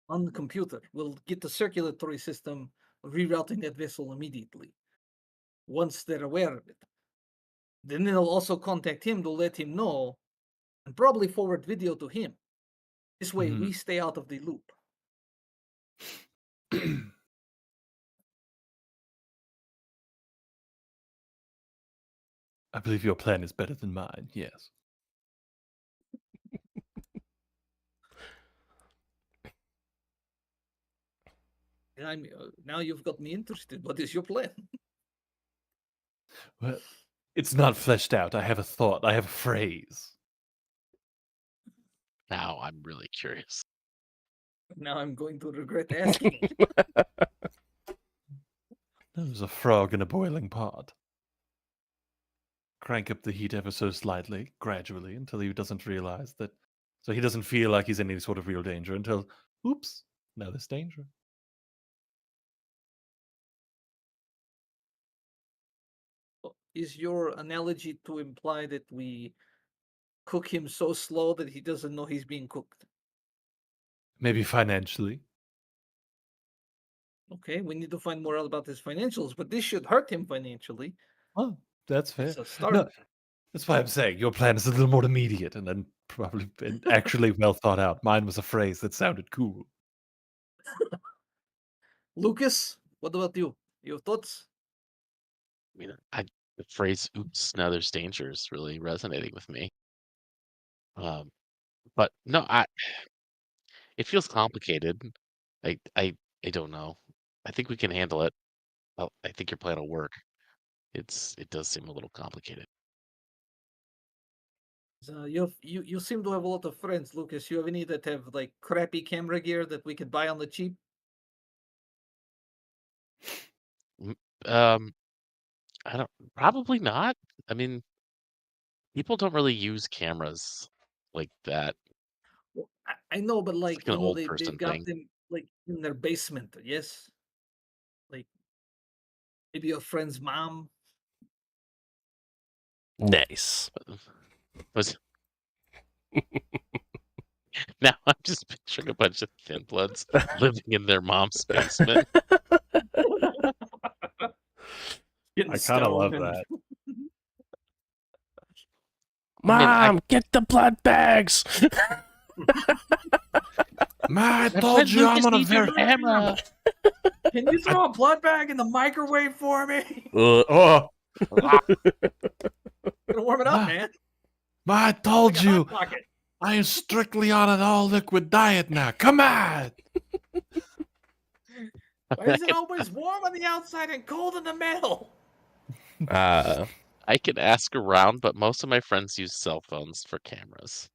Speaker 2: on the computer will get the circulatory system rerouting that vessel immediately once they're aware of it. Then they'll also contact him to let him know and probably forward video to him. This way, we stay out of the loop.
Speaker 6: I believe your plan is better than mine, yes.
Speaker 2: And now you've got me interested. What is your plan?
Speaker 6: Well, it's not fleshed out. I have a thought. I have a phrase.
Speaker 7: Now I'm really curious.
Speaker 2: Now I'm going to regret asking.
Speaker 6: There's a frog in a boiling pot. Crank up the heat ever so slightly, gradually, until he doesn't realize that. So he doesn't feel like he's in any sort of real danger until, oops, now there's danger.
Speaker 2: Is your analogy to imply that we cook him so slow that he doesn't know he's being cooked?
Speaker 6: Maybe financially.
Speaker 2: Okay, we need to find more out about his financials, but this should hurt him financially.
Speaker 6: Oh, that's fair.
Speaker 2: It's a start.
Speaker 6: No, that's why I'm saying your plan is a little more immediate and then probably and actually well thought out. Mine was a phrase that sounded cool.
Speaker 2: Lucas, what about you? Your thoughts?
Speaker 7: I mean, the phrase "oops, now there's danger" is really resonating with me. But no, it feels complicated. I don't know. I think we can handle it. I think your plan will work. It does seem a little complicated.
Speaker 2: You seem to have a lot of friends, Lucas. You have any that have like crappy camera gear that we could buy on the cheap?
Speaker 7: Um, I don't probably not. I mean, people don't really use cameras like that.
Speaker 2: Well, I know, but
Speaker 7: It's
Speaker 2: like
Speaker 7: like an old
Speaker 2: they've
Speaker 7: person
Speaker 2: got
Speaker 7: thing.
Speaker 2: them like in their basement. Yes, like maybe your friend's mom.
Speaker 4: Nice.
Speaker 7: Was now I'm just picturing a bunch of thin bloods living in their mom's basement.
Speaker 2: Getting
Speaker 6: I kind of love
Speaker 2: stoned and-
Speaker 6: that.
Speaker 4: Mom, get the blood bags.
Speaker 6: Ma, I
Speaker 7: My
Speaker 6: told
Speaker 7: friend
Speaker 6: you I'm
Speaker 7: Lucas
Speaker 6: on a
Speaker 7: needs your
Speaker 6: very.
Speaker 7: camera.
Speaker 2: Can you throw a blood bag in the microwave for me?
Speaker 6: Oh,
Speaker 2: Gonna warm it up,
Speaker 6: Ma,
Speaker 2: man.
Speaker 6: Ma, I
Speaker 2: Like
Speaker 6: told
Speaker 2: a
Speaker 6: you
Speaker 2: Hot Pocket.
Speaker 6: I am strictly on an all liquid diet now. Come on.
Speaker 2: Why is it always warm on the outside and cold in the middle?
Speaker 7: I can ask around, but most of my friends use cell phones for cameras.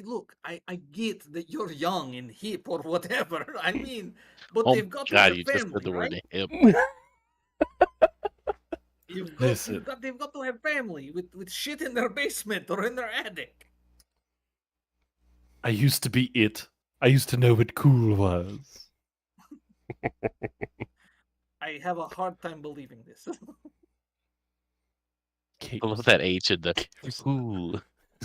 Speaker 2: Look, I get that you're young and hip or whatever. I mean, but
Speaker 7: Oh
Speaker 2: they've got to
Speaker 7: God,
Speaker 2: have
Speaker 7: you just
Speaker 2: family,
Speaker 7: said the
Speaker 2: right?
Speaker 7: word hip.
Speaker 6: Listen.
Speaker 2: They've got to have family with shit in their basement or in their attic.
Speaker 6: I used to be it. I used to know what cool was.
Speaker 2: I have a hard time believing this.
Speaker 7: I love that H in the who.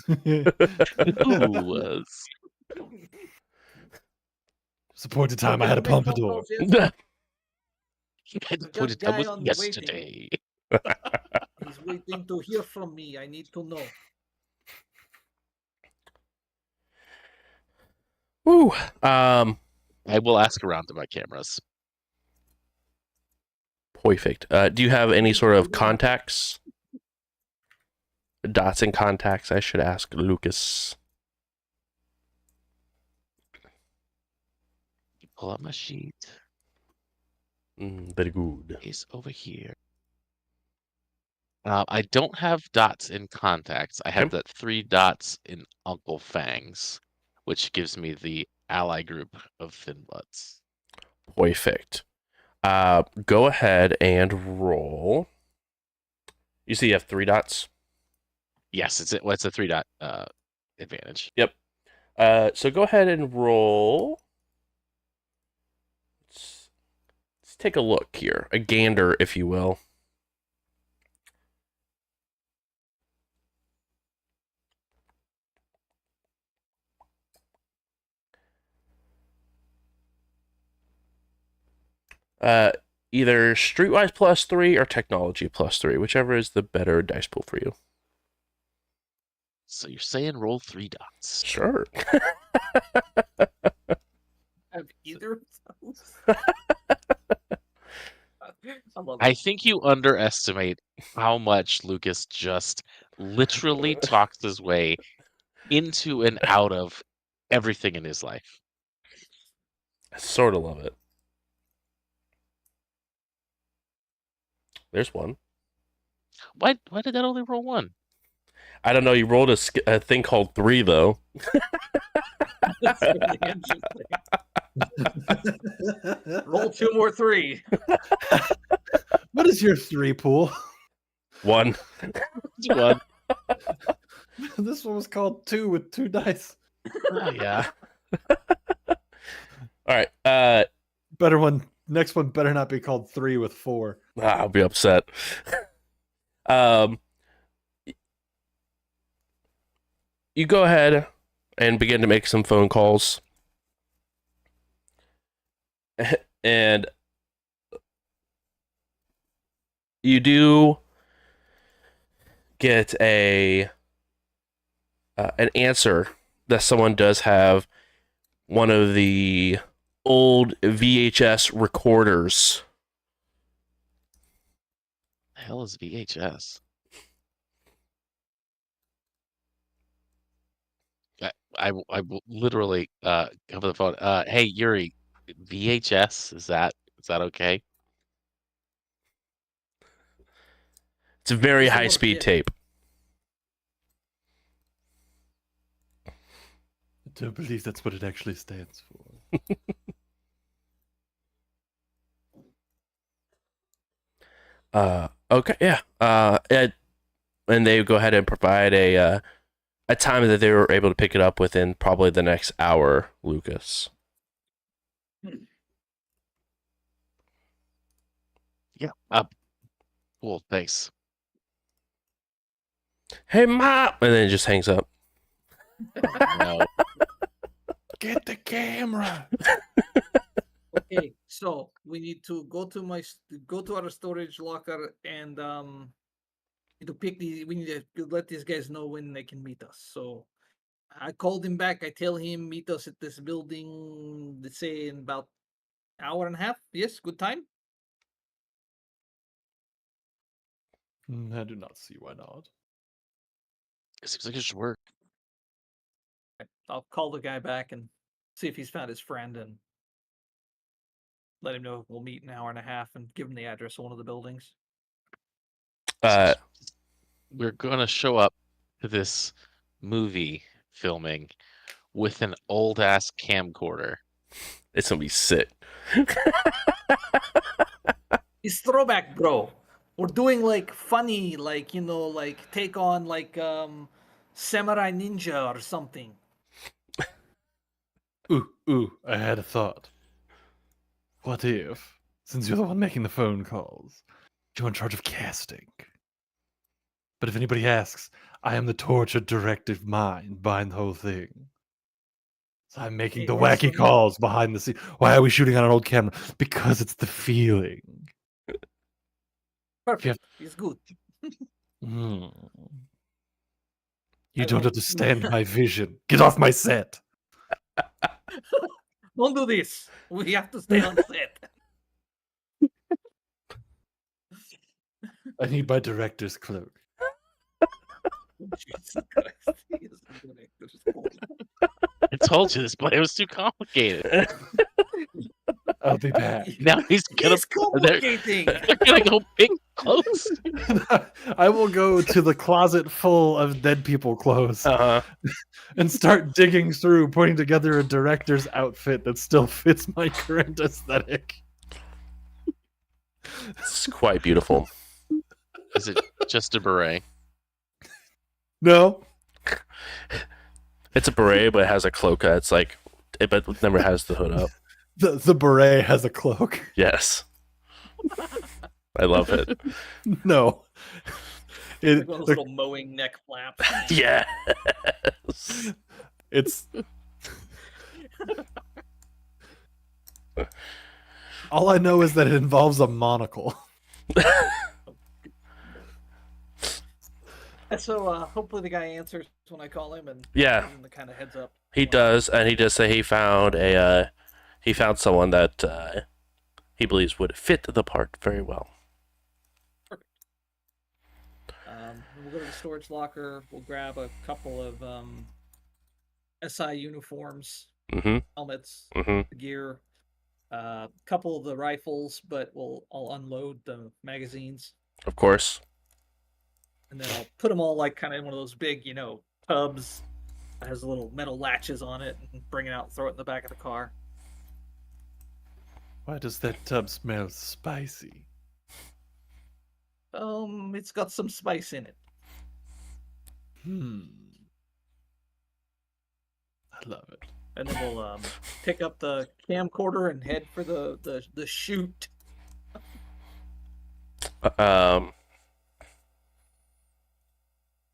Speaker 7: Who was?
Speaker 6: Supported time I
Speaker 2: Okay,
Speaker 6: had a
Speaker 2: you make phone
Speaker 6: pompadour.
Speaker 2: calls yet?
Speaker 7: I
Speaker 2: got
Speaker 7: put
Speaker 2: a
Speaker 7: it that
Speaker 2: guy
Speaker 7: was
Speaker 2: on waiting.
Speaker 7: yesterday.
Speaker 2: He's waiting to hear from me. I need to know.
Speaker 4: Woo.
Speaker 7: I will ask around to my cameras.
Speaker 4: Perfect. Do you have any sort of contacts? Dots and contacts, I should ask Lucas.
Speaker 7: Pull up my sheet.
Speaker 4: Very good.
Speaker 7: It's over here. I don't have dots in contacts. I have
Speaker 4: Okay.
Speaker 7: that 3 dots in Uncle Fangs, which gives me the ally group of Thin Bloods.
Speaker 4: Perfect. Go ahead and roll. You see you have 3 dots?
Speaker 7: Yes, it's a 3 dot advantage.
Speaker 4: Yep. So go ahead and roll. Let's take a look here. A gander, if you will. Either Streetwise +3 or Technology +3, whichever is the better dice pool for you.
Speaker 7: So you're saying roll 3 dots.
Speaker 4: Sure.
Speaker 2: Have either of those? I love
Speaker 7: I
Speaker 2: it.
Speaker 7: think you underestimate how much Lucas just literally talks his way into and out of everything in his life.
Speaker 4: I sort of love it. There's one.
Speaker 7: Why did that only roll 1?
Speaker 4: I don't know. You rolled a thing called 3, though.
Speaker 2: That's really interesting. Roll 2 more 3.
Speaker 6: What is your 3 pool?
Speaker 4: 1.
Speaker 7: 1.
Speaker 6: This one was called 2 with 2 dice.
Speaker 7: Oh, yeah.
Speaker 4: All right.
Speaker 6: Better one. Next one better not be called 3 with 4.
Speaker 4: I'll be upset. You go ahead and begin to make some phone calls. And you do get an answer that someone does have one of the old VHS recorders.
Speaker 7: The hell is VHS? I will literally come to the phone. Hey Yuri, VHS, is that okay?
Speaker 4: It's a very
Speaker 2: It's a
Speaker 4: high-speed
Speaker 2: little
Speaker 4: tape.
Speaker 6: I don't believe that's what it actually stands for.
Speaker 4: Okay, yeah. And they go ahead and provide a time that they were able to pick it up within probably the next hour, Lucas.
Speaker 7: Yeah. Cool. Thanks.
Speaker 4: Hey, Mom! And then it just hangs up.
Speaker 7: No.
Speaker 6: Get the camera.
Speaker 2: Okay, so we need to go to our storage locker and to pick we need to let these guys know when they can meet us. So I called him back. I tell him meet us at this building, let's say in about hour and a half. Yes, good time.
Speaker 6: I do not see why not.
Speaker 7: It seems like it should work.
Speaker 2: I'll call the guy back and see if he's found his friend and let him know we'll meet in an hour and a half and give him the address of one of the buildings.
Speaker 7: We're gonna show up to this movie filming with an old ass camcorder.
Speaker 4: It's gonna be sick.
Speaker 2: It's throwback, bro. We're doing like funny, like like take on like Samurai Ninja or something.
Speaker 6: Ooh, I had a thought. What if, since you're the one making the phone calls, you're in charge of casting? But if anybody asks, I am the tortured directive mind behind the whole thing. So I'm making
Speaker 2: It
Speaker 6: the
Speaker 2: works for
Speaker 6: wacky
Speaker 2: me.
Speaker 6: calls behind the scene. Why are we shooting on an old camera? Because it's the feeling.
Speaker 2: Perfect. It's good.
Speaker 6: You
Speaker 2: I
Speaker 6: don't
Speaker 2: like-
Speaker 6: understand my vision. Get off my set.
Speaker 2: Don't do this. We have to stay on set.
Speaker 6: I need my director's cloak.
Speaker 2: Jesus Christ. He is a good actor.
Speaker 7: I told you this play was too complicated.
Speaker 6: I'll be back.
Speaker 7: Now he's gonna
Speaker 2: It's complicating.
Speaker 7: they're gonna go pick clothes.
Speaker 6: I will go to the closet full of dead people clothes
Speaker 4: Uh-huh.
Speaker 6: and start digging through, putting together a director's outfit that still fits my current aesthetic.
Speaker 4: It's quite beautiful.
Speaker 7: Is it just a beret?
Speaker 6: No,
Speaker 4: It's a beret, but it has a cloak. It's like, but it never has the hood up.
Speaker 6: the beret has a cloak.
Speaker 4: Yes. I love it.
Speaker 6: No,
Speaker 2: Like one of those little mowing neck flaps.
Speaker 4: Yeah.
Speaker 6: it's all I know is that it involves a monocle.
Speaker 2: So hopefully the guy answers when I call him and
Speaker 4: Yeah.
Speaker 2: give him the kind of heads up.
Speaker 4: He does, and he does say he found someone that he believes would fit the part very well.
Speaker 2: We'll go to the storage locker. We'll grab a couple of SI uniforms,
Speaker 4: Mm-hmm.
Speaker 2: helmets,
Speaker 4: Mm-hmm.
Speaker 2: gear, a couple of the rifles, but I'll unload the magazines,
Speaker 4: Of course.
Speaker 2: and then I'll put them all like kind of in one of those big, tubs that has little metal latches on it, and bring it out and throw it in the back of the car.
Speaker 6: Why does that tub smell spicy?
Speaker 2: It's got some spice in it.
Speaker 6: I love it.
Speaker 2: And then we'll pick up the camcorder and head for the shoot.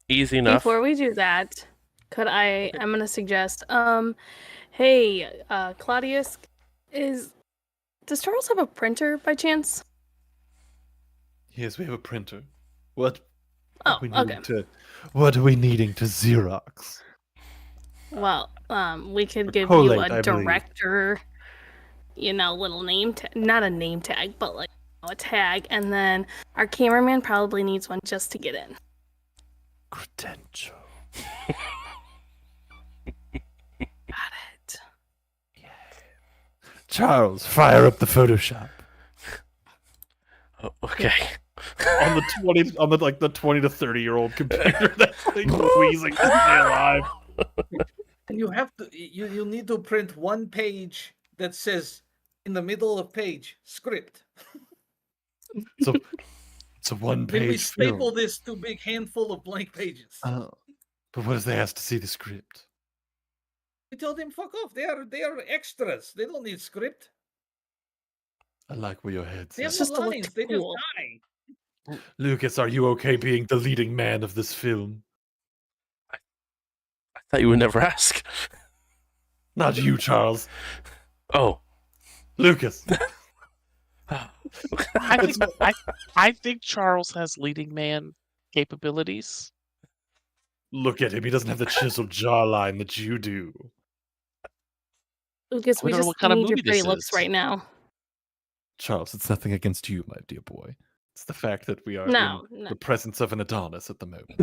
Speaker 4: Easy enough.
Speaker 3: Before we do that, I'm gonna suggest, hey, Claudius, does Charles have a printer by chance?
Speaker 6: Yes, we have a printer. What?
Speaker 3: Oh,
Speaker 6: we
Speaker 3: okay.
Speaker 6: What are we needing to Xerox?
Speaker 3: Well, we could give
Speaker 6: collate,
Speaker 3: you
Speaker 6: I
Speaker 3: a
Speaker 6: believe.
Speaker 3: director, little name tag, not a name tag, but like a tag, and then our cameraman probably needs one just to get in.
Speaker 6: Credential.
Speaker 3: Got it.
Speaker 6: Charles, fire up the Photoshop.
Speaker 4: Oh, okay.
Speaker 6: on the 20 to 30-year-old computer that's like wheezing to stay alive.
Speaker 2: And you have to you need to print one page that says in the middle of page script.
Speaker 6: So it's a
Speaker 2: Then we
Speaker 6: one-page
Speaker 2: staple
Speaker 6: film.
Speaker 2: this to a big handful of blank pages.
Speaker 6: But what if they ask to see the script?
Speaker 2: We tell them fuck off. They are extras. They don't need script.
Speaker 6: I like where your head's
Speaker 2: They have
Speaker 6: at.
Speaker 3: just
Speaker 2: no
Speaker 3: to look
Speaker 2: lines. They
Speaker 3: cool.
Speaker 2: just die.
Speaker 6: Lucas, are you okay being the leading man of this film?
Speaker 4: I thought you would never ask.
Speaker 6: Not you, Charles.
Speaker 4: Oh.
Speaker 6: Lucas.
Speaker 7: I think Charles has leading man capabilities.
Speaker 6: Look at him. He doesn't have the chiseled jawline that you do.
Speaker 3: Lucas,
Speaker 7: We
Speaker 3: we
Speaker 7: don't know
Speaker 3: just
Speaker 7: what kind of
Speaker 3: need your
Speaker 7: movie
Speaker 3: pretty
Speaker 7: this
Speaker 3: looks
Speaker 7: is.
Speaker 3: right now.
Speaker 6: Charles, it's nothing against you, my dear boy. It's the fact that we are
Speaker 3: No,
Speaker 6: in
Speaker 3: no.
Speaker 6: the presence of an Adonis at the moment.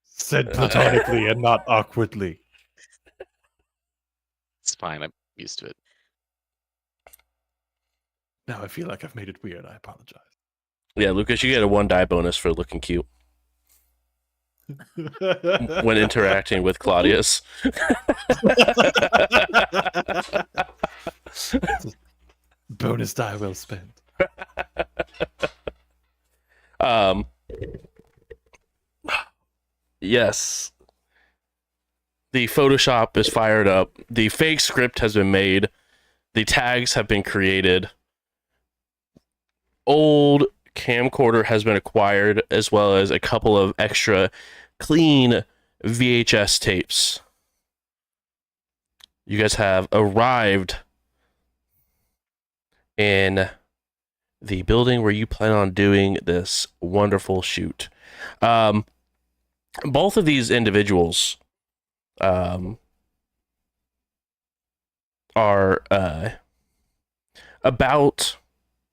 Speaker 6: Said platonically and not awkwardly.
Speaker 7: It's fine. I'm used to it.
Speaker 6: Now I feel like I've made it weird. I apologize.
Speaker 4: Yeah, Lucas, you get a 1 die bonus for looking cute when interacting with Claudius.
Speaker 6: Bonus die well spent.
Speaker 4: Yes. The Photoshop is fired up. The fake script has been made. The tags have been created. Old camcorder has been acquired, as well as a couple of extra clean VHS tapes. You guys have arrived in the building where you plan on doing this wonderful shoot. Both of these individuals are about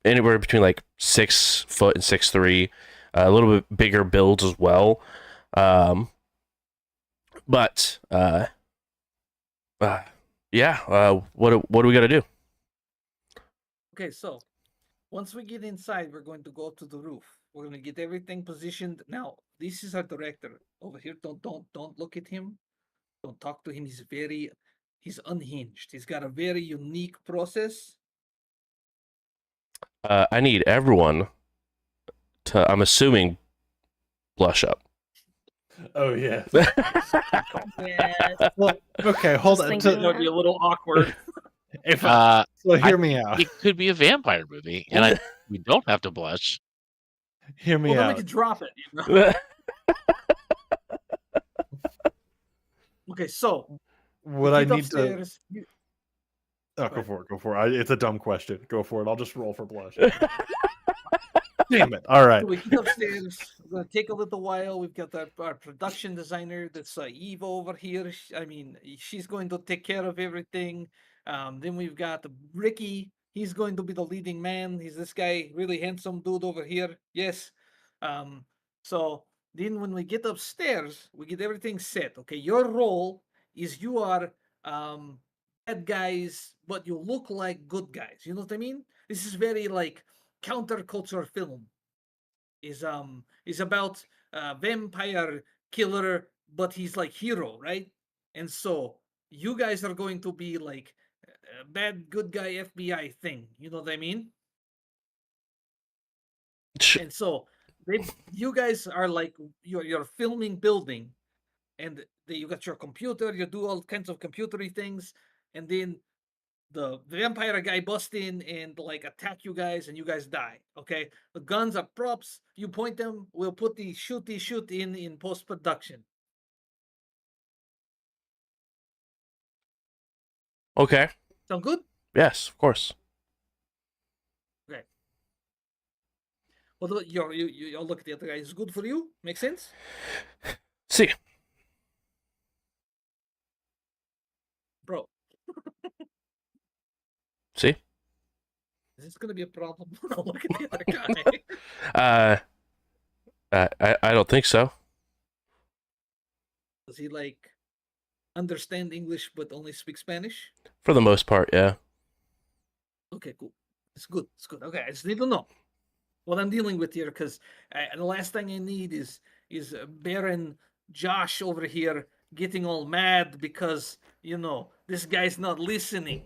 Speaker 4: anywhere between like 6 foot and 6'3", a little bit bigger builds as well. But Yeah. What do we got to do?
Speaker 2: Okay, so once we get inside, we're going to go to the roof. We're going to get everything positioned. Now, this is our director over here. Don't look at him. Don't talk to him. He's unhinged. He's got a very unique process.
Speaker 4: I need everyone to. I'm assuming blush up.
Speaker 6: Oh yeah.
Speaker 3: Yes.
Speaker 6: Well, okay, hold
Speaker 3: Just
Speaker 6: on.
Speaker 3: thinking
Speaker 2: That would be a little awkward.
Speaker 6: If
Speaker 7: Uh,
Speaker 6: so, hear me out.
Speaker 7: it could be a vampire movie, and we don't have to blush.
Speaker 6: Hear me
Speaker 2: Well, then we
Speaker 6: out.
Speaker 2: could drop it. You know? Okay, so
Speaker 6: What
Speaker 2: we
Speaker 6: I
Speaker 2: get
Speaker 6: need to.
Speaker 2: upstairs.
Speaker 6: Oh, go for it. Go for it. It's a dumb question. Go for it. I'll just roll for blush. Damn it. All right.
Speaker 2: So we get upstairs. We're gonna take a little while. We've got our production designer, that's Eve over here. She's going to take care of everything. Then we've got Ricky. He's going to be the leading man. He's this guy, really handsome dude over here. Yes. So then when we get upstairs, we get everything set. Okay, your role is you are bad guys, but you look like good guys. You know what I mean? This is very like counterculture film. Is about vampire killer, but he's like hero, right? And so you guys are going to be like a bad good guy FBI thing. You know what I mean? And so you guys are like you're filming building, and you got your computer. You do all kinds of computery things, and then the vampire guy bust in and like attack you guys, and you guys die. Okay, the guns are props. You point them. We'll put the shoot in post production.
Speaker 4: Okay.
Speaker 2: Sound good?
Speaker 4: Yes, of course.
Speaker 2: Okay. Well, you'll look at the other guy. Is good for you? Make sense?
Speaker 4: See.
Speaker 2: Bro,
Speaker 4: See.
Speaker 2: is this gonna be a problem? Look at the other guy.
Speaker 4: I don't think so.
Speaker 2: Does he like understand English but only speak Spanish?
Speaker 4: For the most part, yeah.
Speaker 2: Okay, cool. It's good. It's good. Okay, I just need to know what I'm dealing with here, because the last thing I need is Baron Josh over here getting all mad because this guy's not listening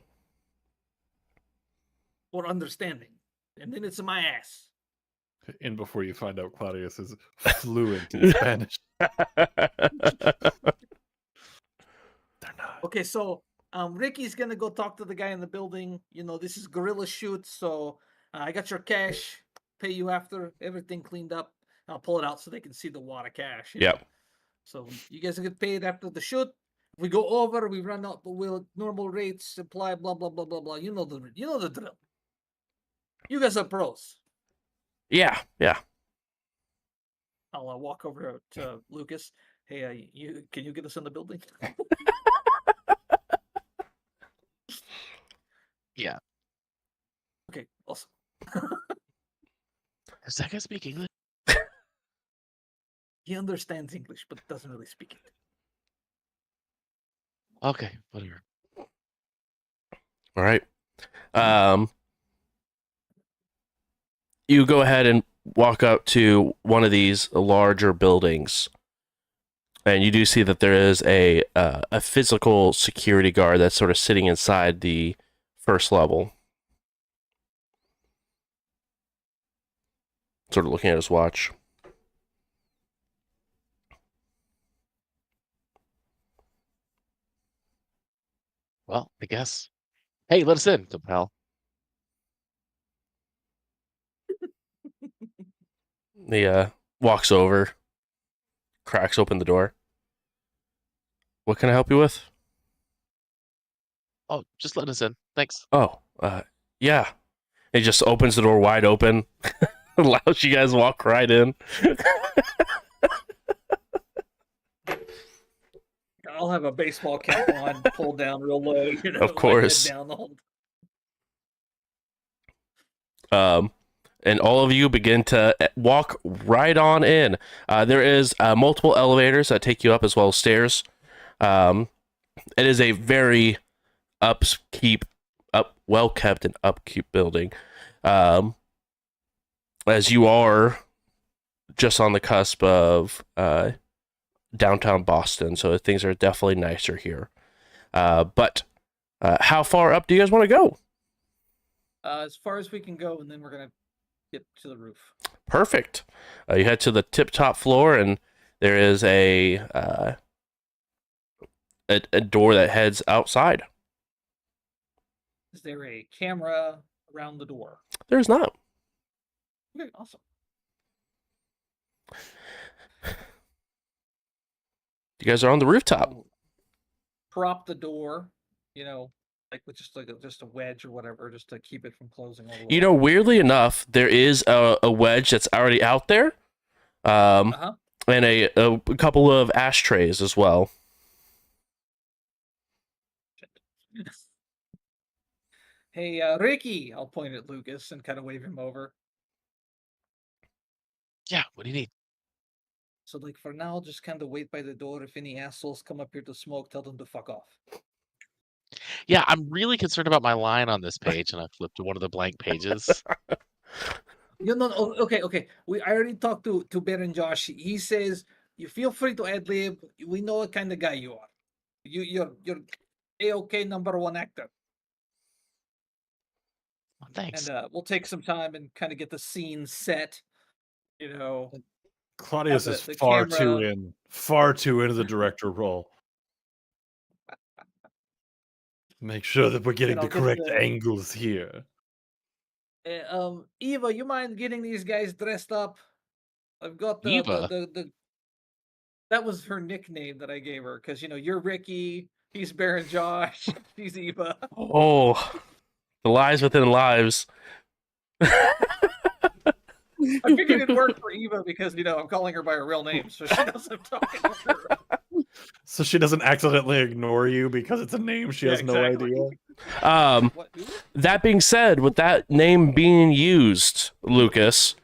Speaker 2: or understanding, and then it's my ass.
Speaker 6: And before you find out, Claudius is fluent in Spanish. They're not.
Speaker 2: Okay, so Ricky's gonna go talk to the guy in the building. This is guerrilla shoot, so I got your cash. Pay you after everything cleaned up. I'll pull it out so they can see the wad of cash.
Speaker 4: Yep.
Speaker 2: So you guys get paid after the shoot. If we go over, we run up with normal rates, apply, blah blah blah blah blah. You know the drill. You guys are pros.
Speaker 4: Yeah.
Speaker 2: I'll walk over to Lucas. Hey, can you get us in the building?
Speaker 7: Yeah.
Speaker 2: Okay, awesome.
Speaker 7: Does that guy speak English?
Speaker 2: He understands English, but doesn't really speak it.
Speaker 7: Okay, whatever.
Speaker 4: All right. You go ahead and walk up to one of these larger buildings, and you do see that there is a physical security guard that's sort of sitting inside the first level, sort of looking at his watch.
Speaker 7: Well, I guess. Hey, let us in, pal.
Speaker 4: He walks over, cracks open the door. What can I help you with?
Speaker 7: Oh, just let us in. Thanks.
Speaker 4: Oh, yeah. He just opens the door wide open, allows you guys to walk right in.
Speaker 2: I'll have a baseball cap on, pulled down real low.
Speaker 4: Of course.
Speaker 2: Down the whole...
Speaker 4: And all of you begin to walk right on in. There is multiple elevators that take you up as well as stairs. And It is a very well kept and upkeep building. As you are just on the cusp of downtown Boston, so things are definitely nicer here. But how far up do you guys want to go?
Speaker 2: As far as we can go, and then we're gonna get to the roof.
Speaker 4: Perfect. You head to the tip-top floor, and there is a door that heads outside.
Speaker 2: Is there a camera around the door?
Speaker 4: There's not.
Speaker 2: Okay, awesome.
Speaker 4: You guys are on the rooftop.
Speaker 2: I'll prop the door, like with just a wedge or whatever, just to keep it from closing all the way.
Speaker 4: You know, weirdly enough, there is a wedge that's already out there, and a couple of ashtrays as well.
Speaker 2: Hey, Ricky, I'll point at Lucas and kind of wave him over.
Speaker 7: Yeah, what do you need?
Speaker 2: So, like, for now, just kind of wait by the door. If any assholes come up here to smoke, tell them to fuck off.
Speaker 7: Yeah, I'm really concerned about my line on this page, and I flipped to one of the blank pages.
Speaker 2: Okay. I already talked to Ben and Josh. He says you feel free to ad lib. We know what kind of guy you are. You're A-OK #1 actor.
Speaker 7: Well, thanks.
Speaker 2: And we'll take some time and kind of get the scene set.
Speaker 6: Claudius
Speaker 2: the
Speaker 6: is
Speaker 2: camera.
Speaker 6: far too into the director role. Make sure that we're getting the
Speaker 2: I'll get
Speaker 6: correct
Speaker 2: the-
Speaker 6: angles here.
Speaker 2: Eva, you mind getting these guys dressed up? I've got
Speaker 7: Eva?
Speaker 2: the that was her nickname that I gave her, because you're Ricky, he's Baron Josh, she's Eva.
Speaker 4: Oh, the lies within lives.
Speaker 2: I figured it'd work for Eva because I'm calling her by her real name, so she knows I'm talking to her.
Speaker 6: So she doesn't accidentally ignore you because it's a name she has
Speaker 2: exactly.
Speaker 6: no idea.
Speaker 2: What?
Speaker 4: That being said, with that name being used, Lucas,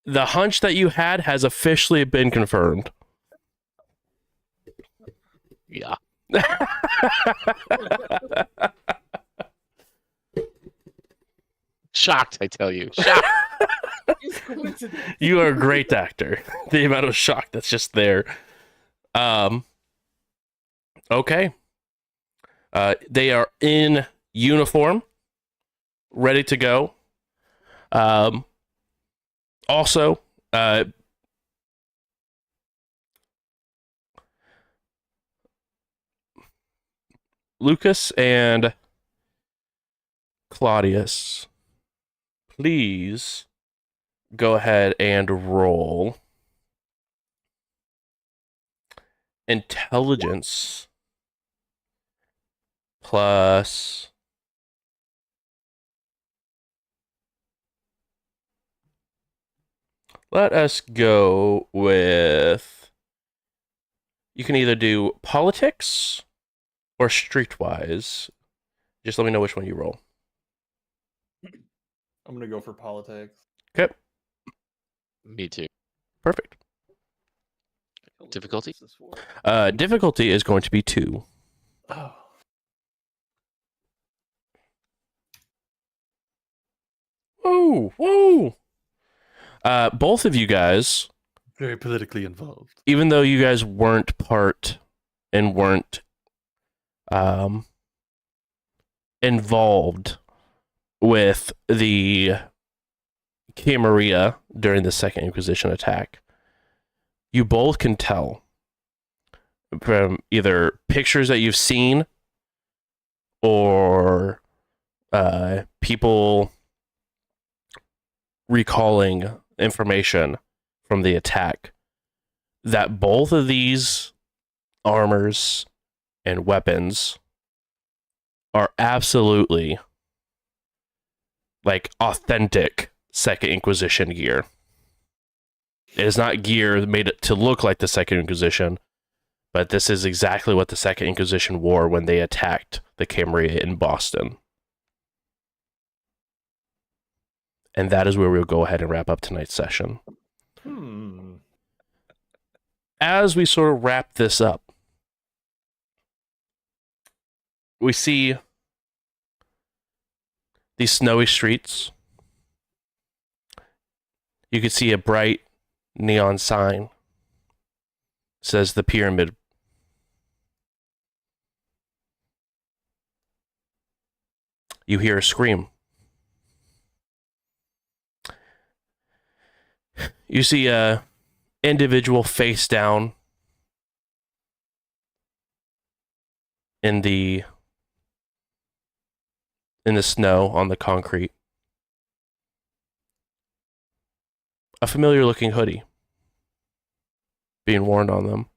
Speaker 4: the hunch that you had has officially been confirmed.
Speaker 7: Yeah. Shocked, I tell you. Shocked.
Speaker 2: It's coincidence.
Speaker 4: You are a great actor. The amount of shock that's just there. Okay. They are in uniform, ready to go. Also, Lucas and Claudius, please go ahead and roll intelligence plus let us go with, you can either do politics or streetwise. Just let me know which one you roll.
Speaker 6: I'm gonna go for politics.
Speaker 4: Okay.
Speaker 7: Me too.
Speaker 4: Perfect.
Speaker 7: Difficulty?
Speaker 4: Difficulty is going to be 2.
Speaker 6: Oh.
Speaker 4: Whoa. Both of you guys,
Speaker 6: Very politically involved.
Speaker 4: even though you guys weren't part and weren't involved with the Camarilla during the Second Inquisition attack, you both can tell from either pictures that you've seen or people recalling information from the attack that both of these armors and weapons are absolutely like authentic Second Inquisition gear. It is not gear made to look like the Second Inquisition, but this is exactly what the Second Inquisition wore when they attacked the Camarilla in Boston. And that is where we'll go ahead and wrap up tonight's session. As we sort of wrap this up, we see these snowy streets. You can see a bright neon sign. It says the Pyramid. You hear a scream. You see a individual face down in the snow on the concrete. A familiar looking hoodie being worn on them.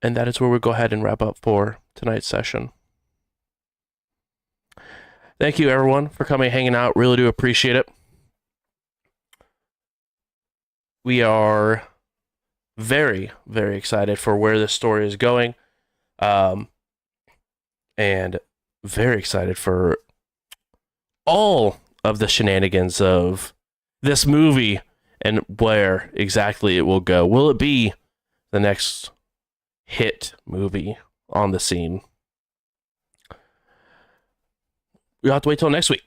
Speaker 4: And that is where we go ahead and wrap up for tonight's session. Thank you, everyone, for coming, hanging out. Really do appreciate it. We are very, very excited for where this story is going. And very excited for all of the shenanigans of this movie and where exactly it will go. Will it be the next hit movie on the scene? We'll have to wait till next week,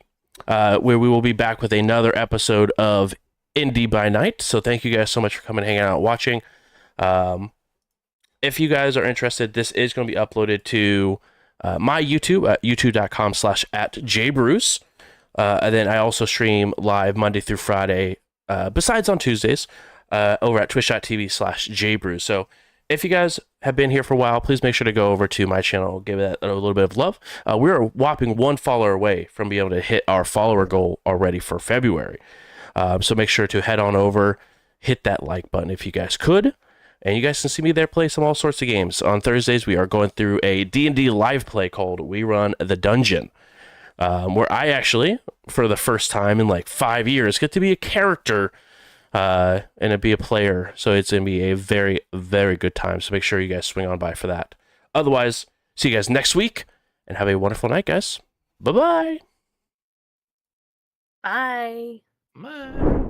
Speaker 4: where we will be back with another episode of Indy by Night. So thank you guys so much for coming, hanging out, watching. If you guys are interested, this is going to be uploaded to my YouTube at youtube.com/@jbruce. And then I also stream live Monday through Friday, besides on Tuesdays, over at twitch.tv/jbruce. So if you guys have been here for a while, please make sure to go over to my channel, give it a little bit of love. We're a whopping 1 follower away from being able to hit our follower goal already for February. So make sure to head on over, hit that like button if you guys could. And you guys can see me there play some all sorts of games. On Thursdays, we are going through a D&D live play called We Run the Dungeon, where I actually, for the first time in like 5 years, get to be a character and be a player. So it's going to be a very, very good time. So make sure you guys swing on by for that. Otherwise, see you guys next week, and have a wonderful night, guys. Bye-bye.
Speaker 3: Bye.
Speaker 4: Bye.